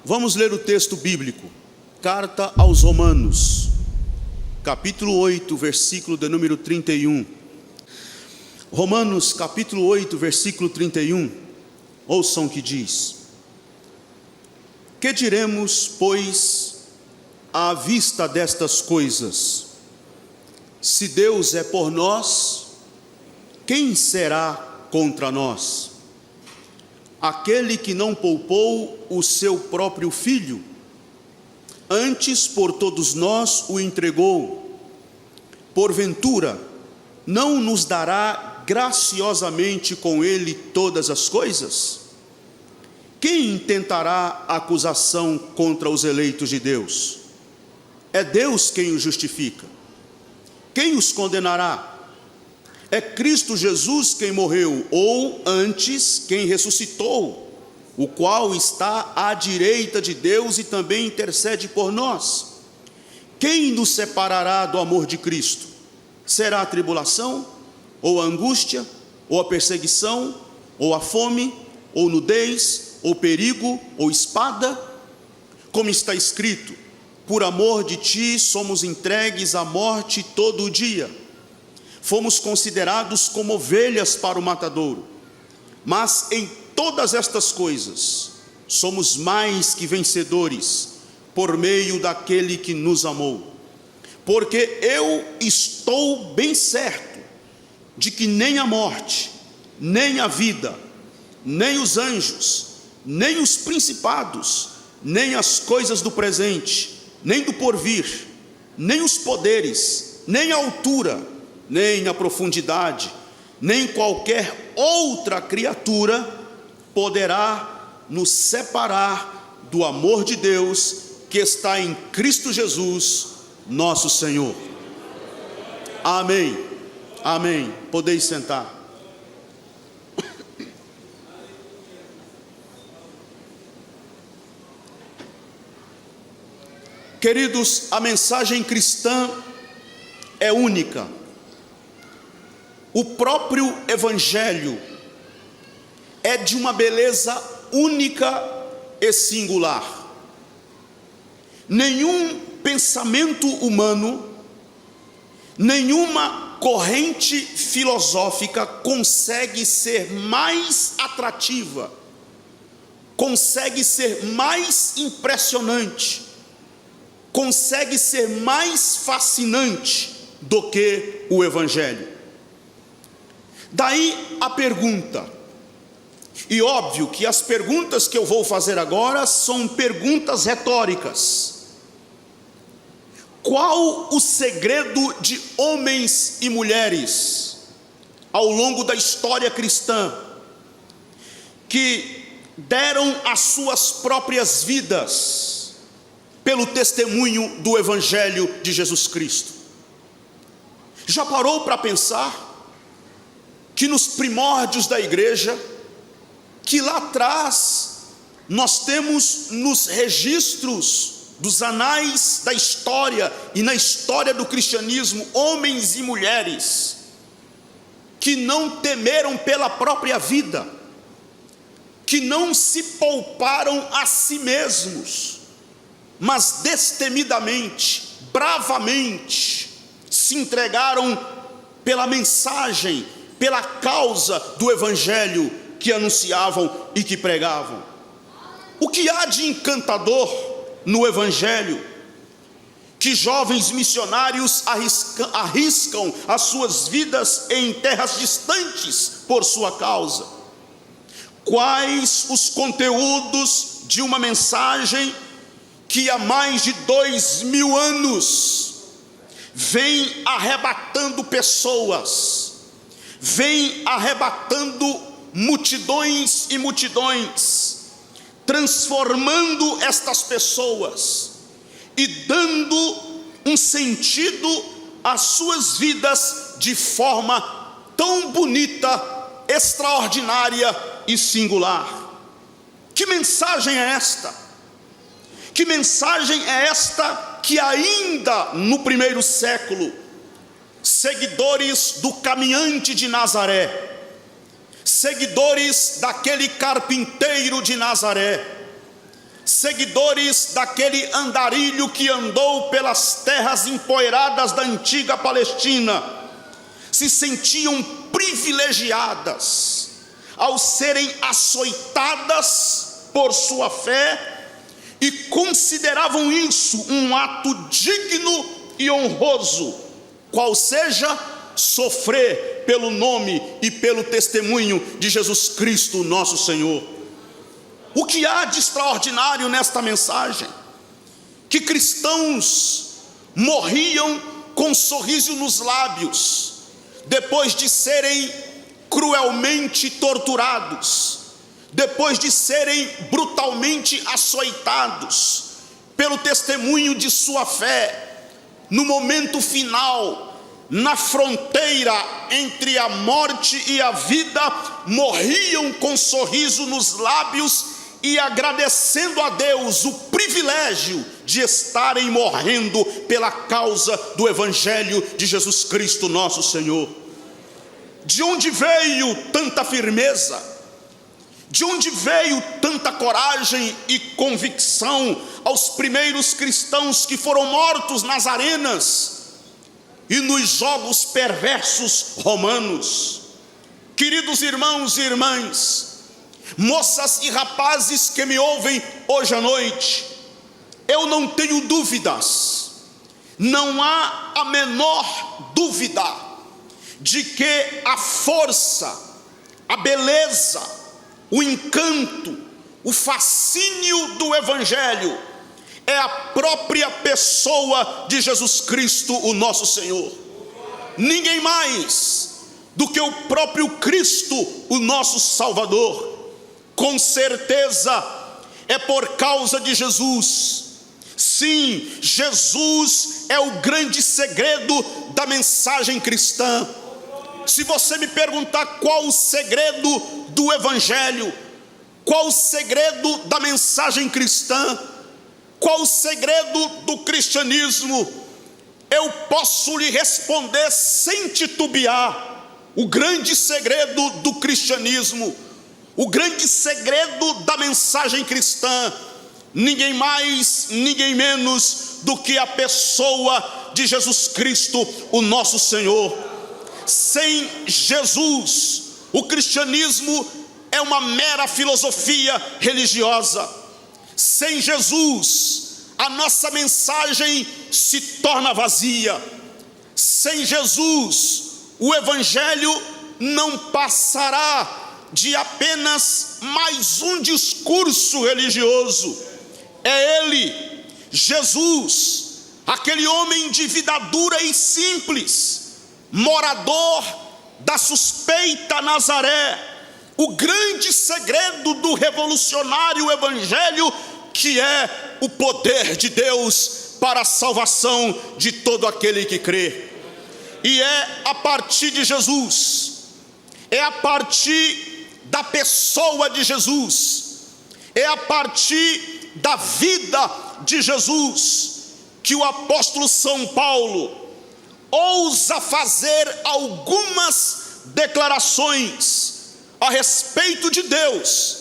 Vamos ler o texto bíblico, carta aos Romanos, capítulo 8, versículo de número 31. Romanos, capítulo 8, versículo 31, ouçam o que diz: Que diremos, pois, à vista destas coisas? Se Deus é por nós, quem será contra nós? Aquele que não poupou o seu próprio filho, antes por todos nós o entregou, porventura não nos dará graciosamente com ele todas as coisas? Quem intentará acusação contra os eleitos de Deus? É Deus quem os justifica. Quem os condenará? É Cristo Jesus quem morreu, ou antes, quem ressuscitou, o qual está à direita de Deus e também intercede por nós. Quem nos separará do amor de Cristo? Será a tribulação, ou a angústia, ou a perseguição, ou a fome, ou nudez, ou perigo, ou espada? Como está escrito: por amor de ti somos entregues à morte todo o dia. Fomos considerados como ovelhas para o matadouro. Mas em todas estas coisas somos mais que vencedores, por meio daquele que nos amou. Porque eu estou bem certo de que nem a morte, nem a vida, nem os anjos, nem os principados, nem as coisas do presente, nem do porvir, nem os poderes, nem a altura, nem a profundidade, nem qualquer outra criatura poderá nos separar do amor de Deus que está em Cristo Jesus, nosso Senhor. Amém. Amém. Podeis sentar. Queridos, a mensagem cristã é única. O próprio Evangelho é de uma beleza única e singular. Nenhum pensamento humano, nenhuma corrente filosófica consegue ser mais atrativa, consegue ser mais impressionante, consegue ser mais fascinante do que o Evangelho. Daí a pergunta, e óbvio que as perguntas que eu vou fazer agora são perguntas retóricas. Qual o segredo de homens e mulheres ao longo da história cristã que deram as suas próprias vidas pelo testemunho do Evangelho de Jesus Cristo? Já parou para pensar que nos primórdios da igreja, que lá atrás nós temos nos registros dos anais da história e na história do cristianismo, homens e mulheres que não temeram pela própria vida, que não se pouparam a si mesmos, mas destemidamente, bravamente se entregaram pela mensagem, pela causa do Evangelho que anunciavam e que pregavam. O que há de encantador no Evangelho que jovens missionários arriscam as suas vidas em terras distantes por sua causa? Quais os conteúdos de uma mensagem que há mais de 2000 anos vem arrebatando pessoas, vem arrebatando multidões e multidões, transformando estas pessoas e dando um sentido às suas vidas de forma tão bonita, extraordinária e singular? Que mensagem é esta? Que mensagem é esta que ainda no primeiro século, seguidores do caminhante de Nazaré, seguidores daquele carpinteiro de Nazaré, seguidores daquele andarilho que andou pelas terras empoeiradas da antiga Palestina, se sentiam privilegiadas ao serem açoitadas por sua fé e consideravam isso um ato digno e honroso, qual seja sofrer pelo nome e pelo testemunho de Jesus Cristo, nosso Senhor. O que há de extraordinário nesta mensagem? Que cristãos morriam com um sorriso nos lábios, depois de serem cruelmente torturados, depois de serem brutalmente açoitados, pelo testemunho de sua fé. No momento final, na fronteira entre a morte e a vida, morriam com sorriso nos lábios e agradecendo a Deus o privilégio de estarem morrendo pela causa do Evangelho de Jesus Cristo, nosso Senhor. De onde veio tanta firmeza? De onde veio tanta coragem e convicção aos primeiros cristãos que foram mortos nas arenas e nos jogos perversos romanos? Queridos irmãos e irmãs, moças e rapazes que me ouvem hoje à noite, eu não tenho dúvidas, não há a menor dúvida de que a força, a beleza, o encanto, o fascínio do Evangelho é a própria pessoa de Jesus Cristo, o nosso Senhor. Ninguém mais do que o próprio Cristo, o nosso Salvador. Com certeza é por causa de Jesus. Sim, Jesus é o grande segredo da mensagem cristã. Se você me perguntar qual o segredo do Evangelho, qual o segredo da mensagem cristã, qual o segredo do cristianismo, eu posso lhe responder sem titubear: o grande segredo do cristianismo, o grande segredo da mensagem cristã, ninguém mais, ninguém menos do que a pessoa de Jesus Cristo, o nosso Senhor. Sem Jesus, o cristianismo é uma mera filosofia religiosa. Sem Jesus, a nossa mensagem se torna vazia. Sem Jesus, o Evangelho não passará de apenas mais um discurso religioso. É Ele, Jesus, aquele homem de vida dura e simples, morador da suspeita Nazaré, o grande segredo do revolucionário Evangelho, que é o poder de Deus para a salvação de todo aquele que crê. E é a partir de Jesus, é a partir da pessoa de Jesus, é a partir da vida de Jesus, que o apóstolo São Paulo ousa fazer algumas declarações a respeito de Deus,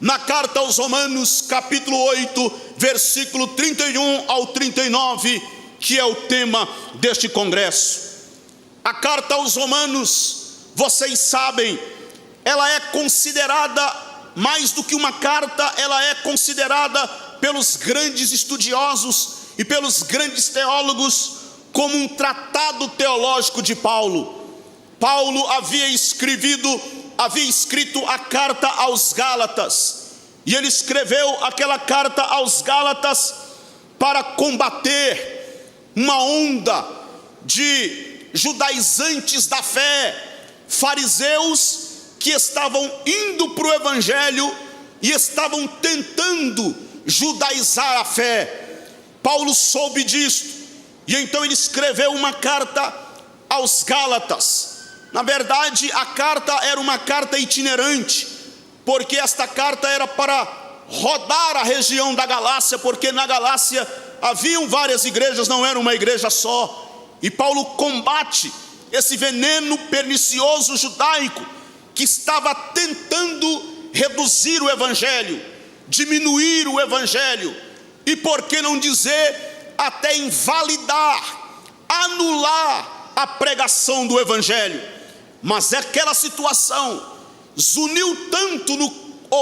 na carta aos Romanos, capítulo 8, versículo 31 ao 39, que é o tema deste congresso. A carta aos Romanos, vocês sabem, ela é considerada, mais do que uma carta, ela é considerada pelos grandes estudiosos e pelos grandes teólogos como um tratado teológico de Paulo. Paulo havia escrito a carta aos Gálatas, e ele escreveu aquela carta aos Gálatas para combater uma onda de judaizantes da fé, fariseus que estavam indo para o Evangelho e estavam tentando judaizar a fé. Paulo soube disso, e então ele escreveu uma carta aos Gálatas. Na verdade, a carta era uma carta itinerante, porque esta carta era para rodar a região da Galácia, porque na Galácia haviam várias igrejas, não era uma igreja só. E Paulo combate esse veneno pernicioso judaico que estava tentando reduzir o Evangelho, diminuir o evangelho, e por que não dizer até invalidar, anular a pregação do evangelho. Mas aquela situação zuniu tanto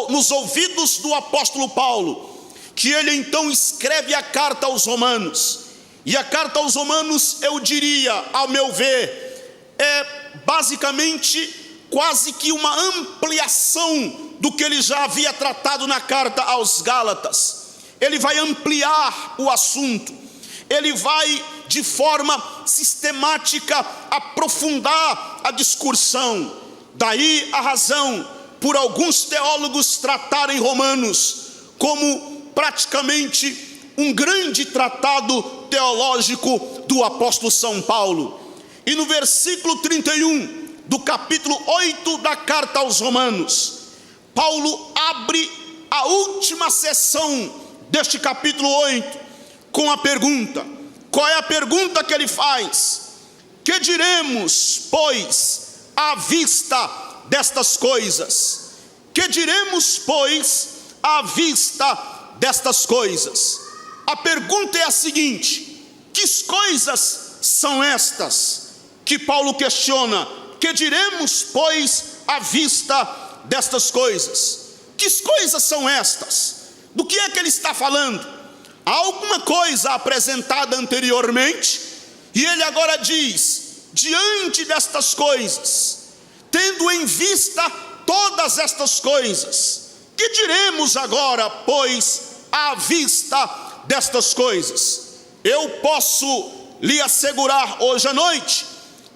nos ouvidos do apóstolo Paulo, que ele então escreve a carta aos Romanos. E a carta aos Romanos, eu diria, ao meu ver, é basicamente quase que uma ampliação do que ele já havia tratado na carta aos Gálatas. Ele vai ampliar o assunto, ele vai de forma sistemática aprofundar a discussão. Daí a razão por alguns teólogos tratarem Romanos como praticamente um grande tratado teológico do apóstolo São Paulo. E no versículo 31 do capítulo 8 da carta aos Romanos, Paulo abre a última sessão deste capítulo 8 com a pergunta. Qual é a pergunta que ele faz? Que diremos, pois, à vista destas coisas? Que diremos, pois, à vista destas coisas? A pergunta é a seguinte: que coisas são estas que Paulo questiona? Que diremos, pois, à vista destas coisas? Que coisas são estas? Do que é que ele está falando? Há alguma coisa apresentada anteriormente, e ele agora diz: diante destas coisas, tendo em vista todas estas coisas, que diremos agora, pois, à vista destas coisas? Eu posso lhe assegurar hoje à noite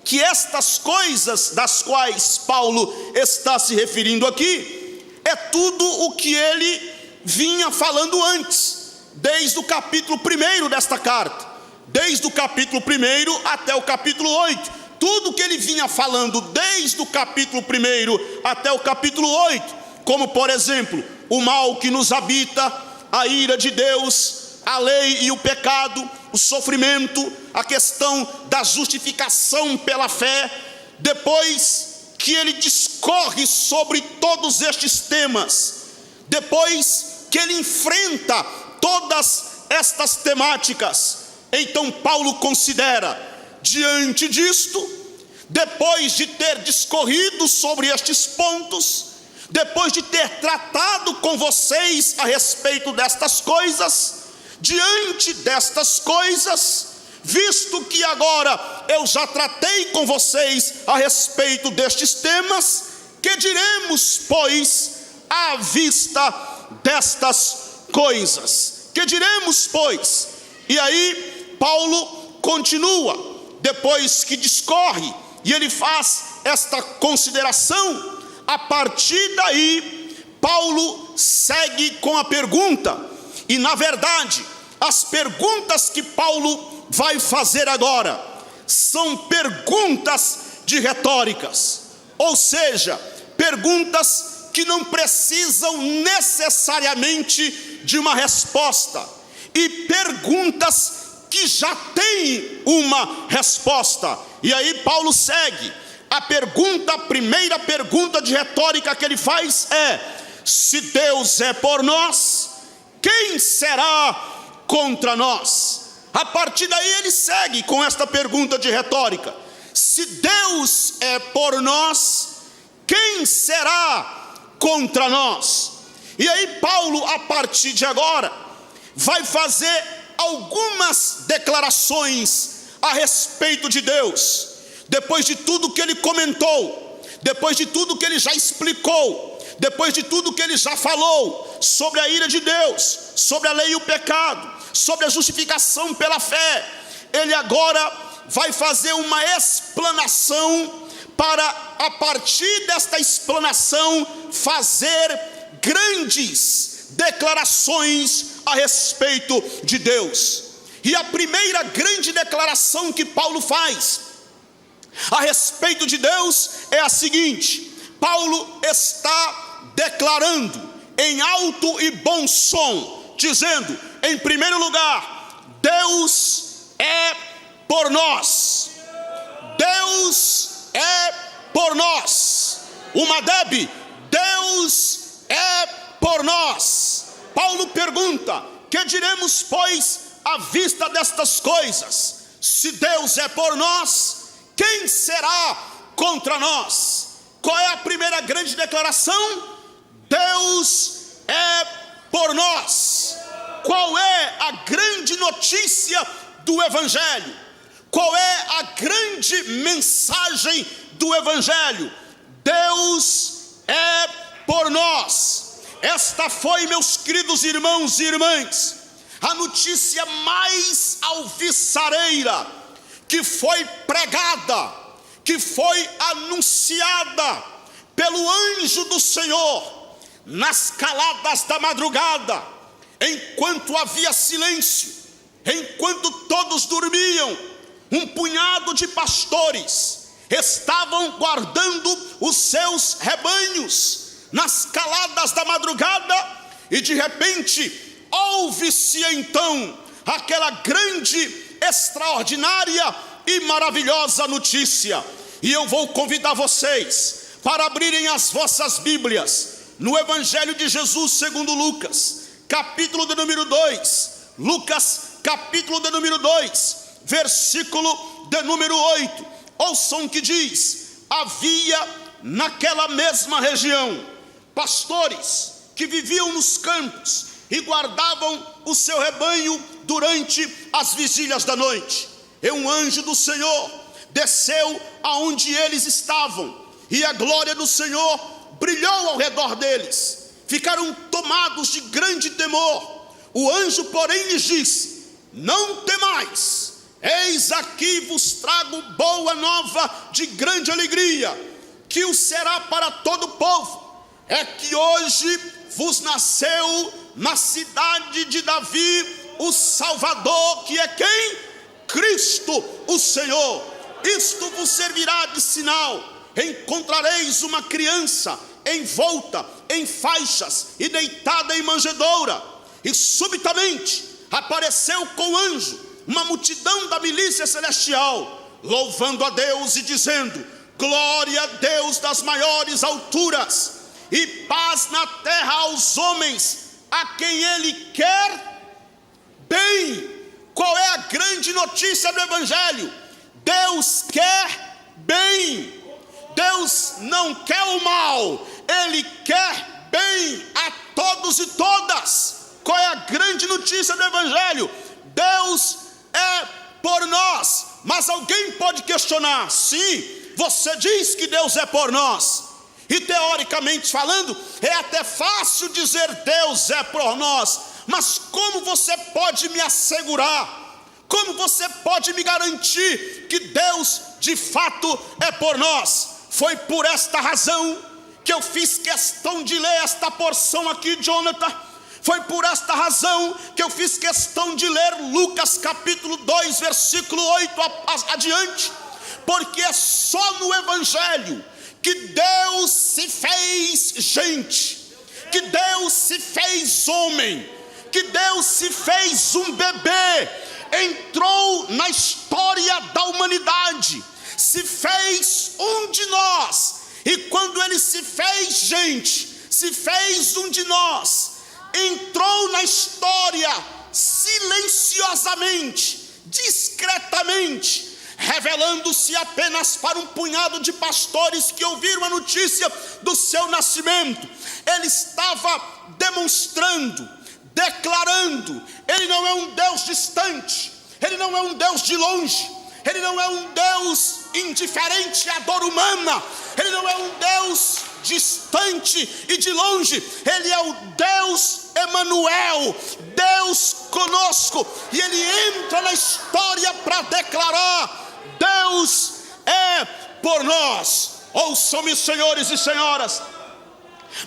que estas coisas das quais Paulo está se referindo aqui é tudo o que ele vinha falando antes, desde o capítulo 1 desta carta, desde o capítulo 1 até o capítulo 8, tudo que ele vinha falando desde o capítulo 1 até o capítulo 8, como por exemplo, o mal que nos habita, a ira de Deus, a lei e o pecado, o sofrimento, a questão da justificação pela fé. Depois que ele discorre sobre todos estes temas, depois que ele enfrenta todas estas temáticas, então Paulo considera, diante disto, depois de ter discorrido sobre estes pontos, depois de ter tratado com vocês a respeito destas coisas, diante destas coisas, visto que agora eu já tratei com vocês a respeito destes temas, que diremos, pois, à vista destas coisas? Que diremos, pois? E aí Paulo continua, depois que discorre, e ele faz esta consideração. A partir daí, Paulo segue com a pergunta. E na verdade, as perguntas que Paulo vai fazer agora são perguntas de retóricas, ou seja, perguntas que não precisam necessariamente de uma resposta, e perguntas que já têm uma resposta. E aí Paulo segue. A primeira pergunta de retórica que ele faz é: se Deus é por nós, quem será contra nós? A partir daí ele segue com esta pergunta de retórica: se Deus é por nós, quem será contra nós? E aí Paulo, a partir de agora, vai fazer algumas declarações a respeito de Deus. Depois de tudo que ele comentou, depois de tudo que ele já explicou, depois de tudo que ele já falou sobre a ira de Deus, sobre a lei e o pecado, sobre a justificação pela fé, ele agora vai fazer uma explanação para, a partir desta explanação, fazer grandes declarações a respeito de Deus. E a primeira grande declaração que Paulo faz a respeito de Deus é a seguinte: Paulo está declarando em alto e bom som, dizendo, em primeiro lugar, Deus é por nós. Deus é por nós. Uma Deb, Deus é por nós. Paulo pergunta: que diremos, pois, à vista destas coisas? Se Deus é por nós, quem será contra nós? Qual é a primeira grande declaração? Deus é por nós. Qual é a grande notícia do Evangelho? Qual é a grande mensagem do Evangelho? Deus é por nós. Esta foi, meus queridos irmãos e irmãs, a notícia mais alvissareira que foi pregada, que foi anunciada pelo anjo do Senhor nas caladas da madrugada, enquanto havia silêncio, enquanto todos dormiam. Um punhado de pastores estavam guardando os seus rebanhos nas caladas da madrugada, e de repente ouve-se então aquela grande, extraordinária e maravilhosa notícia. E eu vou convidar vocês para abrirem as vossas Bíblias no Evangelho de Jesus segundo Lucas, capítulo de número 2. Lucas, capítulo de número 2, versículo de número 8. Ouçam o que diz: havia naquela mesma região pastores que viviam nos campos e guardavam o seu rebanho durante as vigílias da noite. E um anjo do Senhor desceu aonde eles estavam, e a glória do Senhor brilhou ao redor deles. Ficaram tomados de grande temor. O anjo, porém, lhes disse: não temais, eis aqui vos trago boa nova de grande alegria, que o será para todo o povo. É que hoje vos nasceu na cidade de Davi o Salvador, que é quem? Cristo o Senhor. Isto vos servirá de sinal: encontrareis uma criança envolta em faixas e deitada em manjedoura. E subitamente apareceu com o anjo uma multidão da milícia celestial, louvando a Deus e dizendo: glória a Deus das maiores alturas, e paz na terra aos homens a quem Ele quer bem. Qual é a grande notícia do Evangelho? Deus quer bem. Deus não quer o mal, Ele quer bem a todos e todas. Qual é a grande notícia do Evangelho? Deus é por nós. Mas alguém pode questionar: sim, você diz que Deus é por nós, e teoricamente falando, é até fácil dizer Deus é por nós, mas como você pode me assegurar, como você pode me garantir que Deus de fato é por nós? Foi por esta razão que eu fiz questão de ler esta porção aqui, Jonathan. Foi por esta razão que eu fiz questão de ler Lucas capítulo 2, versículo 8 adiante, porque é só no Evangelho que Deus se fez gente, que Deus se fez homem, que Deus se fez um bebê, entrou na história da humanidade, se fez um de nós. E quando Ele se fez gente, se fez um de nós, entrou na história silenciosamente, discretamente, revelando-se apenas para um punhado de pastores que ouviram a notícia do seu nascimento. Ele estava demonstrando, declarando: Ele não é um Deus distante, Ele não é um Deus de longe, Ele não é um Deus indiferente à dor humana, Ele não é um Deus distante e de longe, Ele é o Deus Emanuel, Deus conosco. E Ele entra na história para declarar: Deus é por nós. Ouçam-me, senhores e senhoras,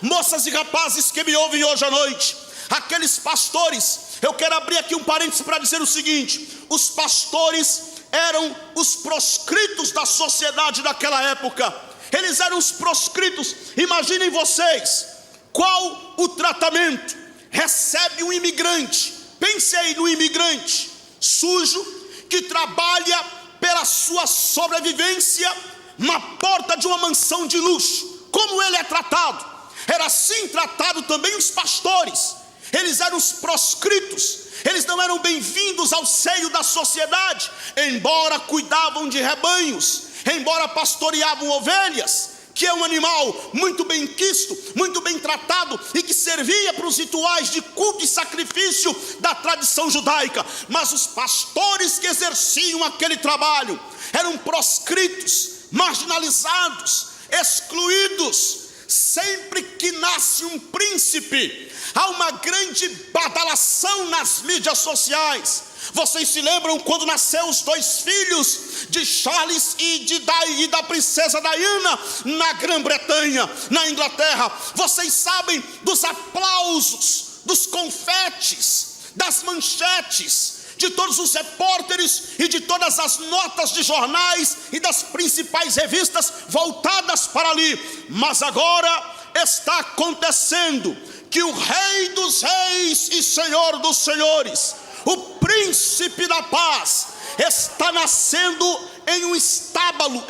moças e rapazes que me ouvem hoje à noite, aqueles pastores, eu quero abrir aqui um parênteses para dizer o seguinte: os pastores eram os proscritos da sociedade daquela época. Eles eram os proscritos. Imaginem vocês, qual o tratamento recebe um imigrante? Pense aí no imigrante sujo, que trabalha pela sua sobrevivência na porta de uma mansão de luxo. Como ele é tratado? Era assim tratado também os pastores. eles eram os proscritos, eles não eram bem-vindos ao seio da sociedade, embora cuidavam de rebanhos, embora pastoreavam ovelhas, que é um animal muito bem quisto, muito bem tratado e que servia para os rituais de culto e sacrifício da tradição judaica. Mas os pastores que exerciam aquele trabalho eram proscritos, marginalizados, excluídos. Sempre que nasce um príncipe, há uma grande badalação nas mídias sociais. Vocês se lembram quando nasceu os 2 filhos de Charles e da princesa Diana na Grã-Bretanha, na Inglaterra? Vocês sabem dos aplausos, dos confetes, das manchetes, de todos os repórteres e de todas as notas de jornais e das principais revistas voltadas para ali. Mas agora está acontecendo que o Rei dos Reis e Senhor dos Senhores, o Príncipe da Paz, está nascendo em um estábulo.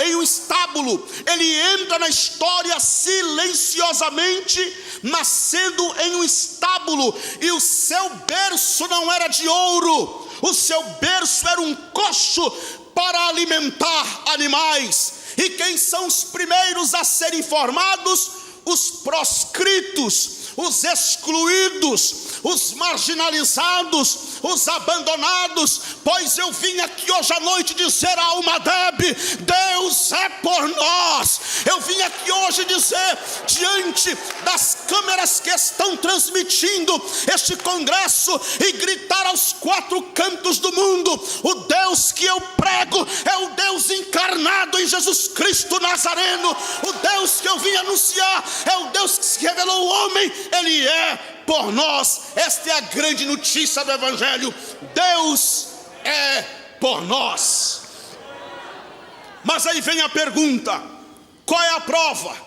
Ele entra na história silenciosamente, nascendo em um estábulo, e o seu berço não era de ouro, o seu berço era um coxo para alimentar animais. E quem são os primeiros a serem formados? Os proscritos, os excluídos, os marginalizados, os abandonados. Pois eu vim aqui hoje à noite dizer a alma débil: Deus é por nós. Eu vim aqui hoje dizer, diante das câmeras que estão transmitindo este congresso, e gritar aos 4 cantos do mundo: o Deus que eu prego é o Deus encarnado em Jesus Cristo Nazareno. O Deus que eu vim anunciar é o Deus que se revelou ao homem. Ele é por nós. Esta é a grande notícia do Evangelho. Deus é por nós. Mas aí vem a pergunta: qual é a prova?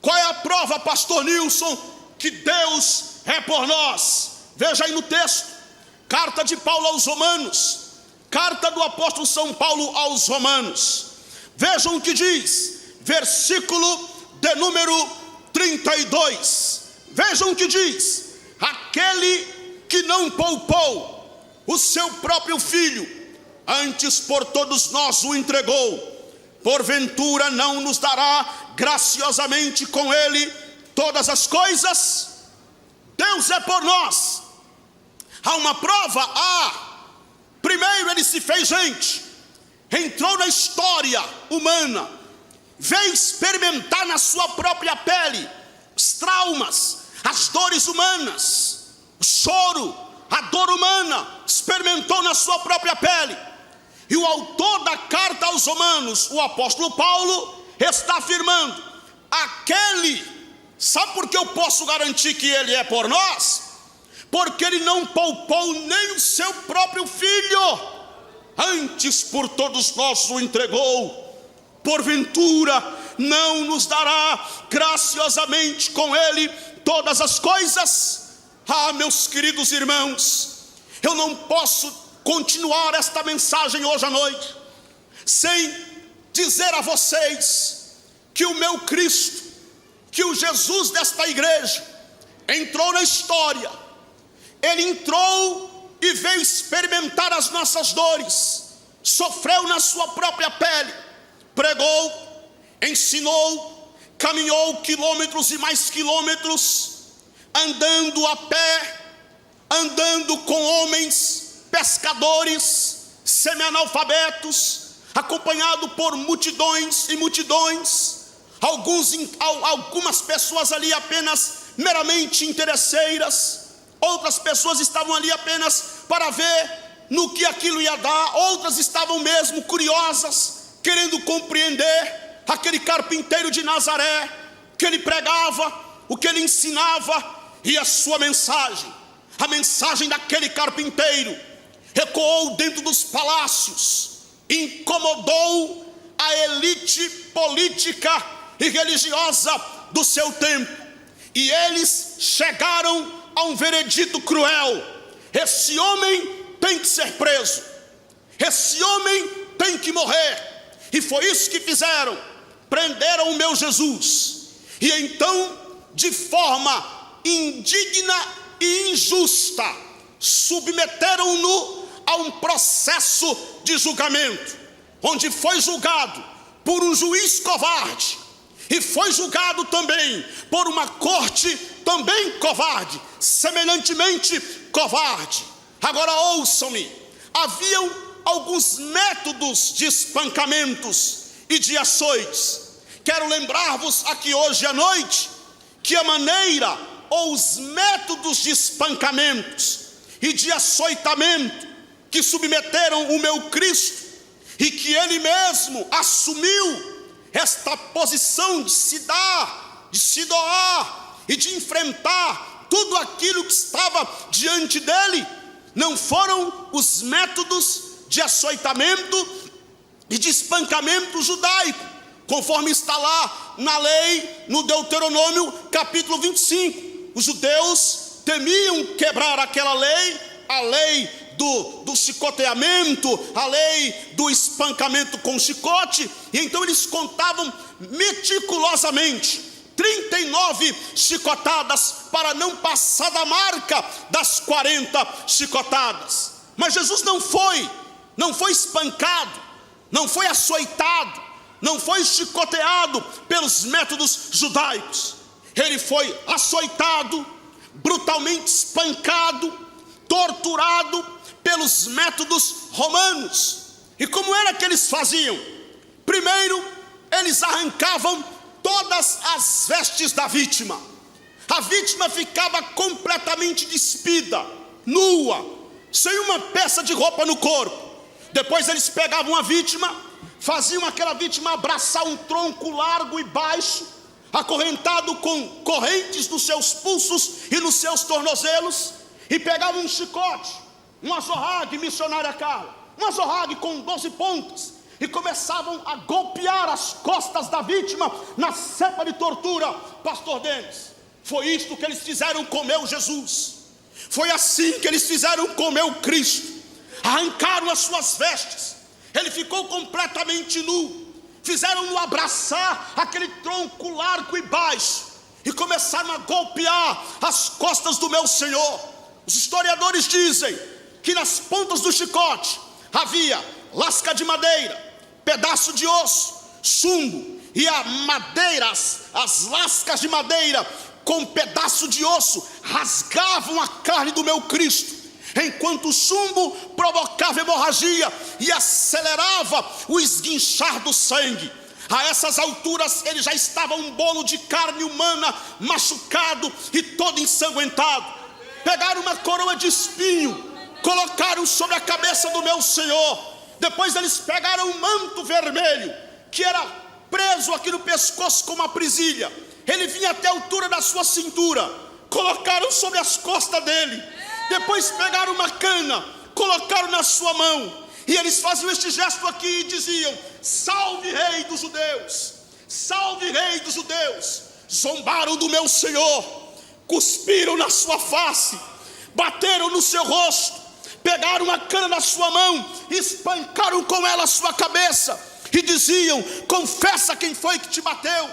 Qual é a prova, pastor Nilson, que Deus é por nós? Veja aí no texto, carta de Paulo aos Romanos, carta do apóstolo São Paulo aos Romanos. Vejam o que diz, versículo de número 32. Vejam o que diz: aquele que não poupou o seu próprio filho, antes por todos nós o entregou, porventura não nos dará graciosamente com ele todas as coisas? Deus é por nós. Há uma prova? Primeiro ele se fez gente, entrou na história humana, veio experimentar na sua própria pele os traumas, as dores humanas, o choro, a dor humana, experimentou na sua própria pele. E o autor da carta aos Romanos, o apóstolo Paulo, está afirmando: aquele, sabe por que eu posso garantir que ele é por nós? Porque ele não poupou nem o seu próprio filho, antes por todos nós o entregou, porventura não nos dará graciosamente com ele todas as coisas? Meus queridos irmãos, eu não posso continuar esta mensagem hoje à noite sem dizer a vocês que o meu Cristo, que o Jesus desta igreja entrou na história. Ele entrou e veio experimentar as nossas dores, sofreu na sua própria pele, pregou, ensinou, caminhou quilômetros e mais quilômetros, andando a pé, andando com homens pescadores, semi-analfabetos, acompanhado por multidões e multidões, algumas pessoas ali apenas meramente interesseiras, outras pessoas estavam ali apenas para ver no que aquilo ia dar, outras estavam mesmo curiosas, querendo compreender aquele carpinteiro de Nazaré, que ele pregava, o que ele ensinava, e a sua mensagem, a mensagem daquele carpinteiro, ecoou dentro dos palácios, incomodou a elite política e religiosa do seu tempo, e eles chegaram a um veredito cruel: esse homem tem que ser preso, esse homem tem que morrer. E foi isso que fizeram, prenderam o meu Jesus. E então, de forma indigna e injusta, submeteram-no a um processo de julgamento, onde foi julgado por um juiz covarde, e foi julgado também por uma corte também covarde, semelhantemente covarde. Agora ouçam-me, haviam alguns métodos de espancamentos e de açoites. Quero lembrar-vos aqui hoje à noite que a maneira ou os métodos de espancamentos e de açoitamento que submeteram o meu Cristo, e que ele mesmo assumiu esta posição de se dar, de se doar e de enfrentar tudo aquilo que estava diante dele, não foram os métodos de açoitamento e de espancamento judaico, conforme está lá na lei, no Deuteronômio capítulo 25. Os judeus temiam quebrar aquela lei, a lei do chicoteamento, a lei do espancamento com chicote, e então eles contavam meticulosamente 39 chicotadas para não passar da marca das 40 chicotadas. Mas Jesus não foi espancado, não foi açoitado, não foi chicoteado pelos métodos judaicos. Ele foi açoitado, brutalmente espancado, torturado pelos métodos romanos. E como era que eles faziam? Primeiro, eles arrancavam todas as vestes da vítima. A vítima ficava completamente despida, nua, sem uma peça de roupa no corpo. Depois eles pegavam a vítima, faziam aquela vítima abraçar um tronco largo e baixo, acorrentado com correntes nos seus pulsos e nos seus tornozelos, e pegavam um chicote, um azorrague, missionária Carla, um azorrague com 12 pontas, e começavam a golpear as costas da vítima na cepa de tortura. Pastor Denis, foi isto que eles fizeram com meu Jesus, foi assim que eles fizeram com meu Cristo. Arrancaram as suas vestes, ele ficou completamente nu, fizeram-no abraçar aquele tronco largo e baixo, e começaram a golpear as costas do meu Senhor. Os historiadores dizem que nas pontas do chicote havia lasca de madeira, pedaço de osso, chumbo, e a madeira, as lascas de madeira com pedaço de osso rasgavam a carne do meu Cristo, enquanto o chumbo provocava hemorragia e acelerava o esguinchar do sangue. A essas alturas ele já estava um bolo de carne humana, machucado e todo ensanguentado. Pegaram uma coroa de espinho, colocaram sobre a cabeça do meu Senhor. Depois eles pegaram um manto vermelho, que era preso aqui no pescoço com uma presilha, ele vinha até a altura da sua cintura, colocaram sobre as costas dele. Depois pegaram uma cana, colocaram na sua mão, e eles faziam este gesto aqui e diziam: salve rei dos judeus, salve rei dos judeus. Zombaram do meu Senhor, cuspiram na sua face, bateram no seu rosto, pegaram uma cana na sua mão, espancaram com ela a sua cabeça, e diziam: confessa quem foi que te bateu,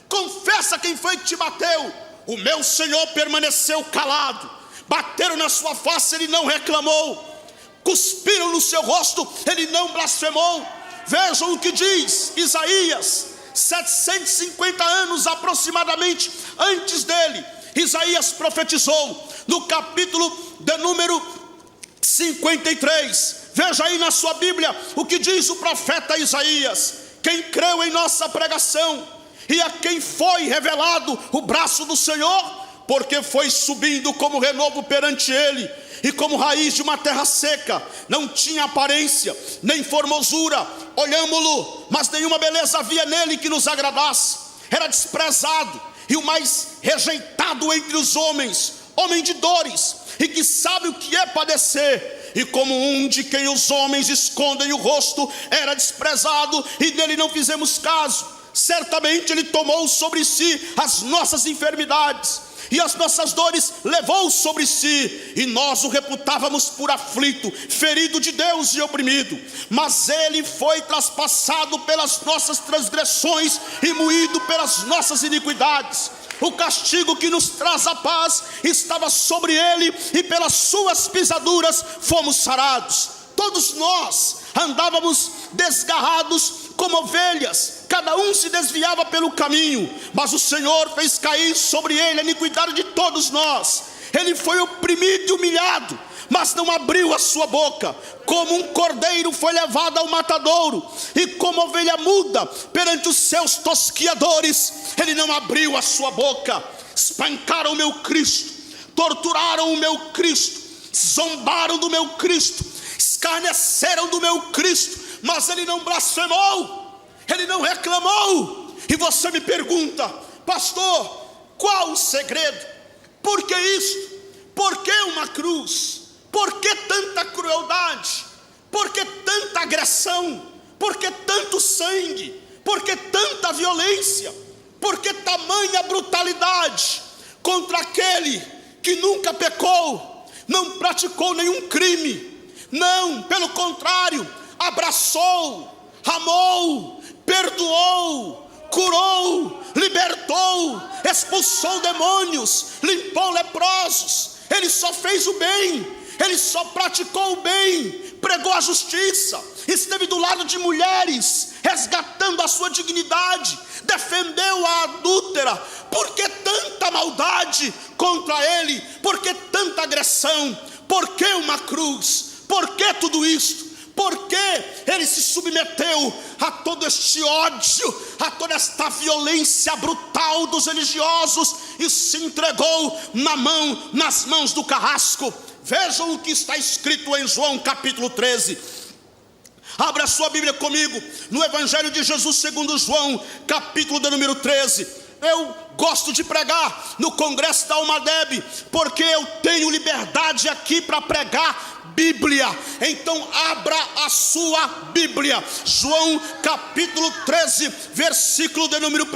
confessa quem foi que te bateu. O meu Senhor permaneceu calado, bateram na sua face, ele não reclamou, cuspiram no seu rosto, ele não blasfemou. Vejam o que diz Isaías, 750 anos aproximadamente antes dele. Isaías profetizou no capítulo de número 53. Veja aí na sua Bíblia o que diz o profeta Isaías: quem creu em nossa pregação e a quem foi revelado o braço do Senhor, porque foi subindo como renovo perante ele, e como raiz de uma terra seca, não tinha aparência, nem formosura, olhámo-lo, mas nenhuma beleza havia nele que nos agradasse. Era desprezado e o mais rejeitado entre os homens, homem de dores, e que sabe o que é padecer, e como um de quem os homens escondem o rosto, era desprezado, e dele não fizemos caso. Certamente ele tomou sobre si as nossas enfermidades, e as nossas dores levou sobre si, e nós o reputávamos por aflito, ferido de Deus e oprimido. Mas ele foi traspassado pelas nossas transgressões e moído pelas nossas iniquidades. o castigo que nos traz a paz estava sobre ele, e pelas suas pisaduras fomos sarados. Todos nós andávamos desgarrados como ovelhas, cada um se desviava pelo caminho, mas o Senhor fez cair sobre ele a iniquidade de todos nós. Ele foi oprimido e humilhado, mas não abriu a sua boca. Como um cordeiro foi levado ao matadouro, e como ovelha muda perante os seus tosquiadores, ele não abriu a sua boca. Espancaram o meu Cristo, torturaram o meu Cristo, zombaram do meu Cristo, escarneceram do meu Cristo, mas ele não blasfemou, ele não reclamou. E você me pergunta: pastor, qual o segredo? Por que isto? Por que uma cruz? Por que tanta crueldade? Por que tanta agressão? Por que tanto sangue? Por que tanta violência? Por que tamanha brutalidade contra aquele que nunca pecou, não praticou nenhum crime? Não, pelo contrário, abraçou, amou, perdoou, curou, libertou, expulsou demônios, limpou leprosos. Ele só fez o bem, ele só praticou o bem, pregou a justiça, esteve do lado de mulheres, resgatando a sua dignidade, defendeu a adúltera. Por que tanta maldade contra ele? Por que tanta agressão? Por que uma cruz? Por que tudo isto? Porque ele se submeteu a todo este ódio, a toda esta violência brutal dos religiosos, e se entregou nas mãos do carrasco. Vejam o que está escrito em João capítulo 13. Abra sua Bíblia comigo no Evangelho de Jesus segundo João, capítulo de número 13. Eu gosto de pregar no Congresso da Almadeb, porque eu tenho liberdade aqui para pregar Bíblia. Então abra a sua Bíblia, João capítulo 13, versículo de número 1.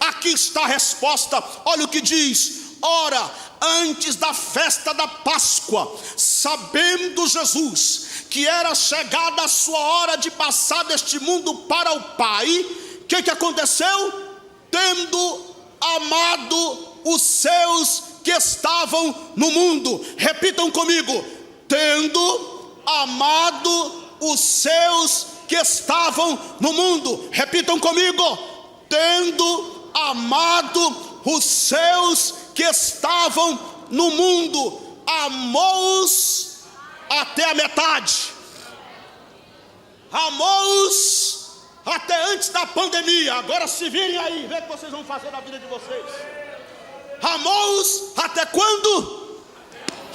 Aqui está a resposta. Olha o que diz: ora, antes da festa da Páscoa, sabendo Jesus que era chegada a sua hora de passar deste mundo para o Pai, o que aconteceu? Tendo amado os seus que estavam no mundo. Repitam comigo: tendo amado os seus que estavam no mundo. Repitam comigo: tendo amado os seus que estavam no mundo, amou-os até a metade. Amou-os até antes da pandemia. Agora se virem aí, vê o que vocês vão fazer na vida de vocês. Amou-os até quando?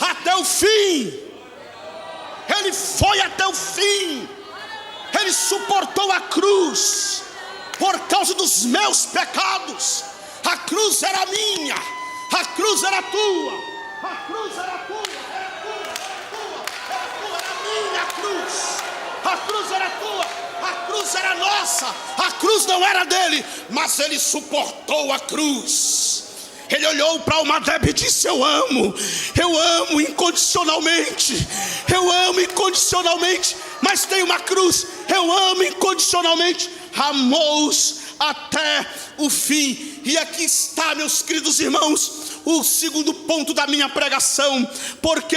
Até o fim. Ele foi até o fim. Ele suportou a cruz por causa dos meus pecados. A cruz era minha, a cruz era tua, a cruz era tua, era minha cruz. A cruz era tua, a cruz era nossa, a cruz não era dele, mas ele suportou a cruz. Ele olhou para Almadeb e disse: eu amo incondicionalmente, eu amo incondicionalmente, mas tem uma cruz, eu amo incondicionalmente. Amou-os até o fim. E aqui está, meus queridos irmãos, o segundo ponto da minha pregação. Porque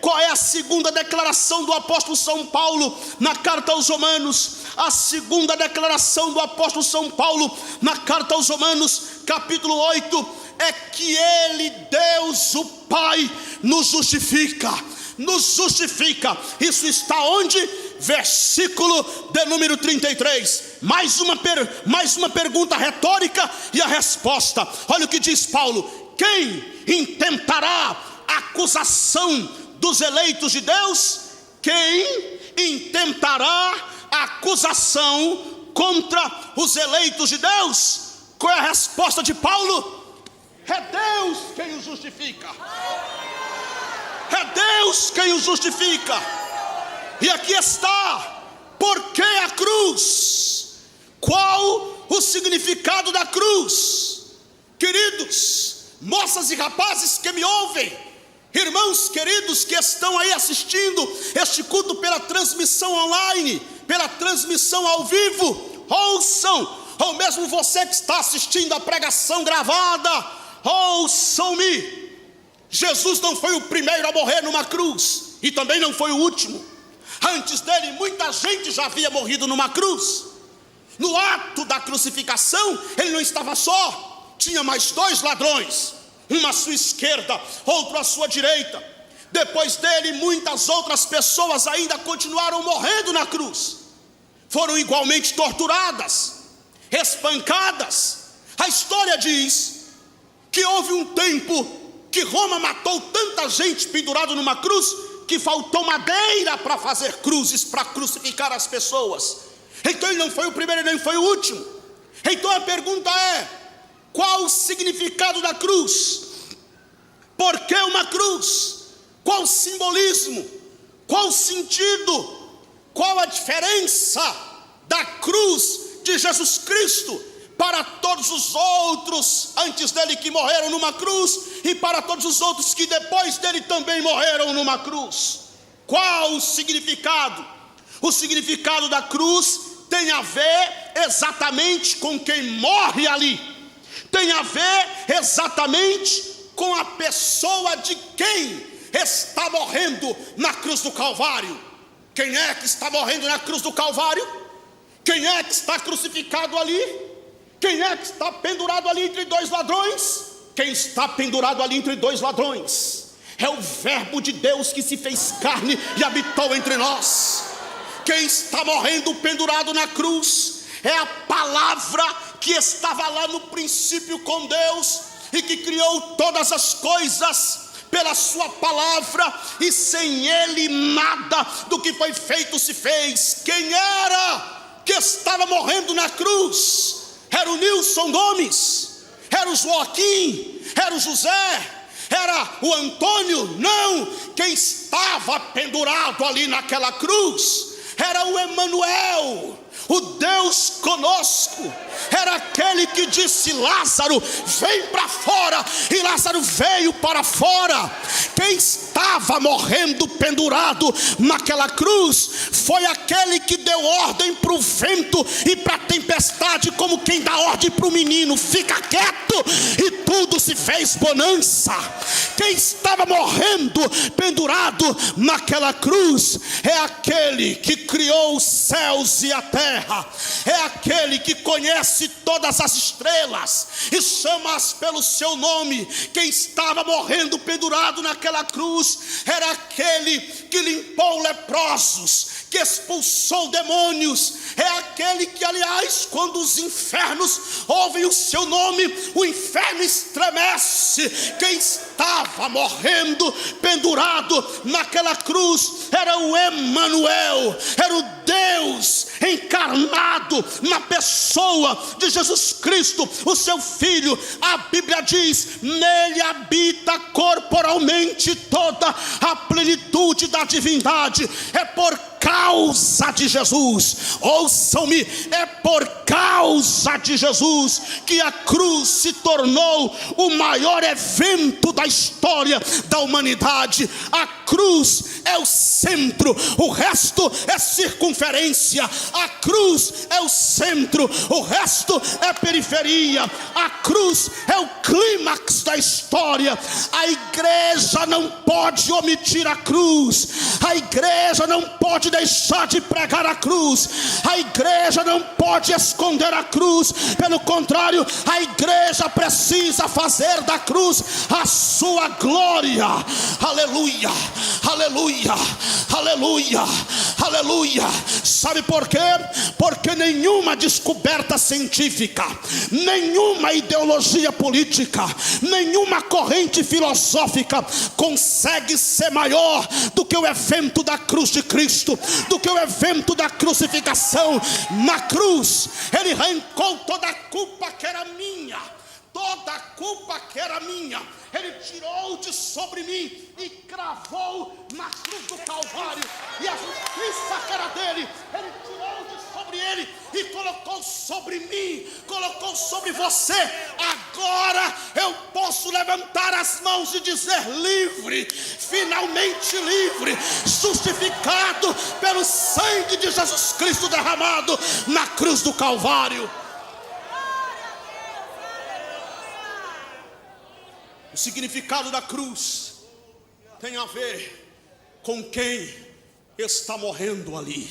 qual é a segunda declaração do apóstolo São Paulo na carta aos Romanos? A segunda declaração do apóstolo São Paulo na carta aos Romanos, capítulo 8, é que ele, Deus o Pai, nos justifica. Nos justifica. Isso está onde? Versículo de número 33. Mais uma pergunta retórica e a resposta. Olha o que diz Paulo: quem intentará a acusação dos eleitos de Deus? Quem intentará a acusação contra os eleitos de Deus? Qual é a resposta de Paulo? É Deus quem os justifica. É Deus quem os justifica. E aqui está. Por que a cruz? Qual o significado da cruz? Queridos, moças e rapazes que me ouvem, irmãos queridos que estão aí assistindo este culto pela transmissão online, pela transmissão ao vivo, ouçam: ou mesmo você que está assistindo a pregação gravada, ouçam-me. Jesus não foi o primeiro a morrer numa cruz, e também não foi o último. Antes dele, muita gente já havia morrido numa cruz. No ato da crucificação, ele não estava só, tinha mais 2 ladrões, um à sua esquerda, outro à sua direita. Depois dele, muitas outras pessoas ainda continuaram morrendo na cruz. Foram igualmente torturadas, espancadas. A história diz que houve um tempo que Roma matou tanta gente pendurada numa cruz, que faltou madeira para fazer cruzes, para crucificar as pessoas. Então ele não foi o primeiro nem foi o último. Então a pergunta é: qual o significado da cruz? Por que uma cruz? Qual o simbolismo? Qual o sentido? Qual a diferença da cruz de Jesus Cristo para todos os outros antes dele que morreram numa cruz, e para todos os outros que depois dele também morreram numa cruz? Qual o significado? O significado da cruz tem a ver exatamente com quem morre ali, tem a ver exatamente com a pessoa de quem está morrendo na cruz do Calvário. Quem é que está morrendo na cruz do Calvário? Quem é que está crucificado ali? Quem é que está pendurado ali entre 2 ladrões? Quem está pendurado ali entre 2 ladrões é o Verbo de Deus que se fez carne e habitou entre nós. Quem está morrendo pendurado na cruz é a palavra que estava lá no princípio com Deus e que criou todas as coisas pela sua palavra, e sem ele nada do que foi feito se fez. Quem era que estava morrendo na cruz? Era o Nilson Gomes? Era o Joaquim? Era o José? Era o Antônio? Não, quem estava pendurado ali naquela cruz era o Emanuel, o Deus conosco. Era aquele que disse: Lázaro, vem para fora, e Lázaro veio para fora. Quem estava morrendo pendurado naquela cruz foi aquele que deu ordem para o vento e para a tempestade, como quem dá ordem para o menino: fica quieto, e tudo se fez bonança. Quem estava morrendo pendurado naquela cruz é aquele que criou os céus e a terra, é aquele que conhece todas as estrelas e chama-as pelo seu nome. Quem estava morrendo pendurado naquela cruz era aquele que limpou leprosos, que expulsou demônios, é aquele que, aliás, quando os infernos ouvem o seu nome, o inferno estremece. Quem estava morrendo pendurado naquela cruz era o Emanuel, era o Deus encarnado na pessoa de Jesus Cristo, o seu Filho. A Bíblia diz: nele habita corporalmente toda a plenitude da divindade. É por causa de Jesus, ouçam-me, é por causa de Jesus que a cruz se tornou o maior evento da história da humanidade. A cruz é o centro, o resto é circunferência. A cruz é o centro, o resto é periferia. A cruz é o clímax da história. A igreja não pode omitir a cruz, a igreja não pode deixar de pregar a cruz, a igreja não pode esconder a cruz. Pelo contrário, a igreja precisa fazer da cruz a sua glória. Aleluia, aleluia, aleluia, aleluia. Sabe por quê? Porque nenhuma descoberta científica, nenhuma ideologia política, nenhuma corrente filosófica consegue ser maior do que o evento da cruz de Cristo, do que o evento da crucificação. Na cruz ele arrancou toda a culpa que era minha, toda a culpa que era minha, ele tirou de sobre mim e cravou na cruz do Calvário. E a justiça que era dele, ele tirou de sobre ele e colocou sobre mim, colocou sobre você. Agora eu posso levantar as mãos e dizer: livre, finalmente livre, justificado pelo sangue de Jesus Cristo derramado na cruz do Calvário. O significado da cruz tem a ver com quem está morrendo ali.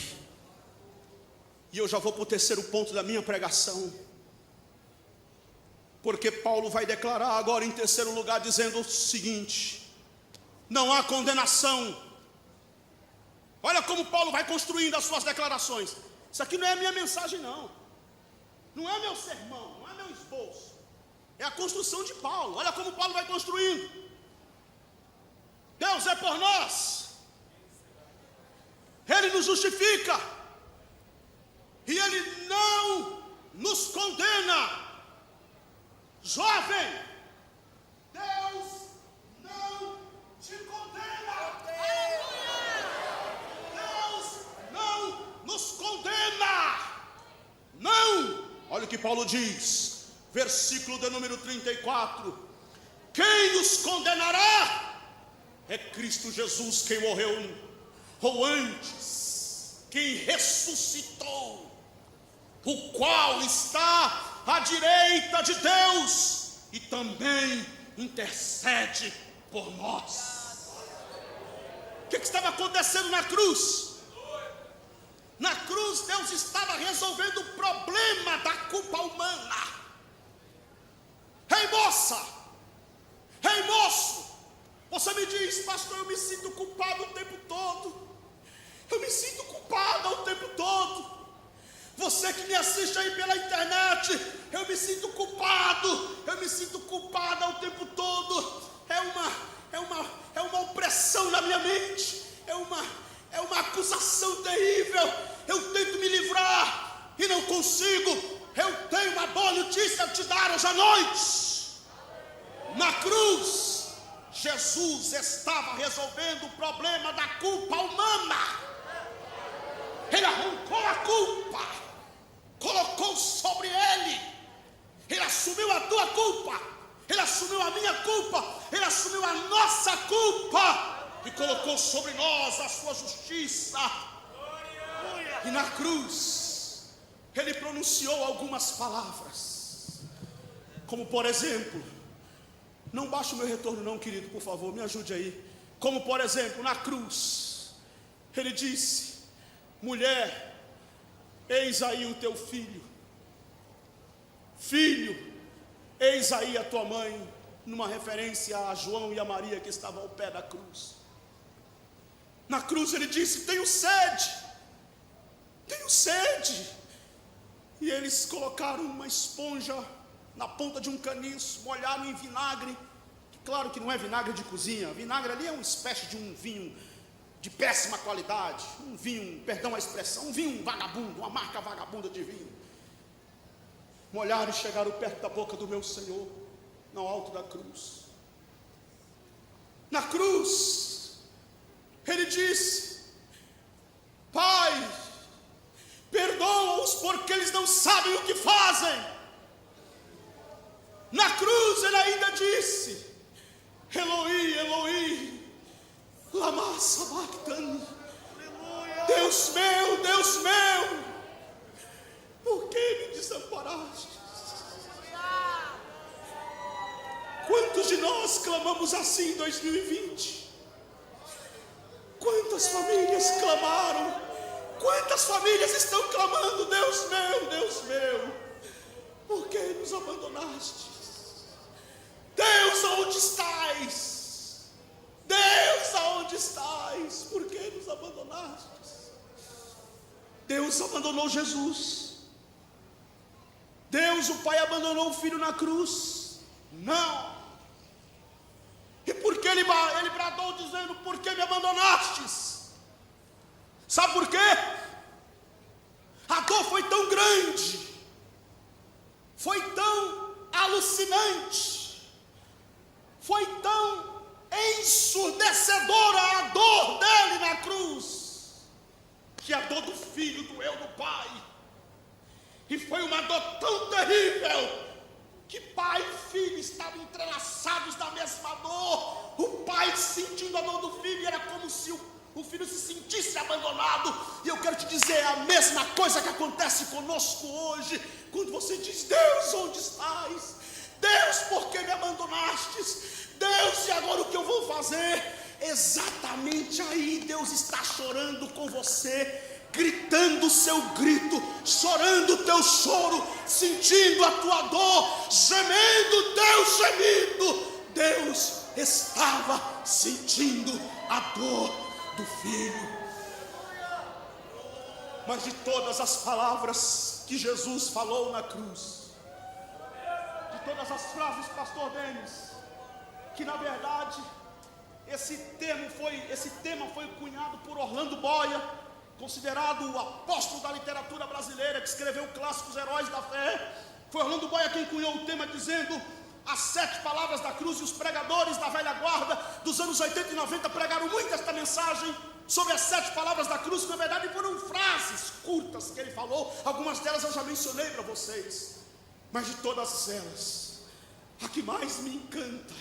E eu já vou para o terceiro ponto da minha pregação, porque Paulo vai declarar agora em terceiro lugar, dizendo o seguinte: não há condenação. Olha como Paulo vai construindo as suas declarações. Isso aqui não é a minha mensagem, não. Não é meu sermão, não é meu esboço. É a construção de Paulo. Olha como Paulo vai construindo. Deus é por nós. Ele nos justifica. E Ele não nos condena. Jovem, Deus não te condena. Deus não nos condena. Não. Olha o que Paulo diz, versículo de número 34. Quem os condenará? É Cristo Jesus quem morreu, ou antes, quem ressuscitou, o qual está à direita de Deus e também intercede por nós. O que estava acontecendo na cruz? Na cruz Deus estava resolvendo o problema da culpa humana. Ei moça, ei moço, você me diz: pastor, eu me sinto culpado o tempo todo. Eu me sinto culpada o tempo todo. Você que me assiste aí pela internet, eu me sinto culpado, eu me sinto culpada o tempo todo. É uma opressão na minha mente, é uma acusação terrível. Eu tento me livrar e não consigo. Eu tenho uma boa notícia a te dar hoje à noite. Na cruz, Jesus estava resolvendo o problema da culpa humana. Ele arrancou a culpa, colocou sobre Ele. Ele assumiu a tua culpa, Ele assumiu a minha culpa, Ele assumiu a nossa culpa e colocou sobre nós a sua justiça. E na cruz Ele pronunciou algumas palavras, como por exemplo, não baixe o meu retorno não, querido, por favor, me ajude aí. Como por exemplo, na cruz Ele disse: mulher, eis aí o teu filho. Filho, eis aí a tua mãe, numa referência a João e a Maria que estavam ao pé da cruz. Na cruz Ele disse: tenho sede, tenho sede. E eles colocaram uma esponja na ponta de um caniço, molharam em vinagre. Claro que não é vinagre de cozinha, vinagre ali é uma espécie de um vinho de péssima qualidade, um vinho, perdão a expressão, um vinho vagabundo, uma marca vagabunda de vinho. Molharam e chegaram perto da boca do meu Senhor, no alto da cruz. Na cruz, Ele disse: Pai, perdoa-os porque eles não sabem o que fazem. Na cruz Ele ainda disse: Eloi, Eloi, lama sabachthani. Deus meu, por que me desamparaste? Quantos de nós clamamos assim em 2020? Quantas famílias clamaram? Quantas famílias estão clamando: Deus meu, por que nos abandonaste? Deus, aonde estás? Deus, aonde estás? Por que nos abandonaste? Deus abandonou Jesus. Deus, o Pai, abandonou o Filho na cruz? Não. E por que ele bradou dizendo: por que me abandonastes? Sabe por quê? A dor foi tão grande, foi tão alucinante, foi tão ensurdecedora a dor dele na cruz, que a dor do Filho doeu no Pai. E foi uma dor tão terrível que Pai e Filho estavam entrelaçados na mesma dor. O Pai sentindo a dor do Filho, era como se o Filho se sentisse abandonado. E eu quero te dizer, é a mesma coisa que acontece conosco hoje. Quando você diz: Deus, onde estás? Deus, por que me abandonastes? fazer. Exatamente aí Deus está chorando com você, gritando o seu grito, chorando o teu choro, sentindo a tua dor, gemendo o teu gemido. Deus estava sentindo a dor do filho. Mas de todas as palavras que Jesus falou na cruz, de todas as frases, pastor Denis, que na verdade esse tema foi cunhado por Orlando Boia, considerado o apóstolo da literatura brasileira, que escreveu o clássico Os Heróis da Fé. Foi Orlando Boia quem cunhou o tema, dizendo as 7 palavras da cruz. E os pregadores da velha guarda dos anos 80 e 90 pregaram muito esta mensagem sobre as 7 palavras da cruz, que na verdade foram frases curtas que ele falou. Algumas delas eu já mencionei para vocês, mas de todas elas, a que mais me encanta,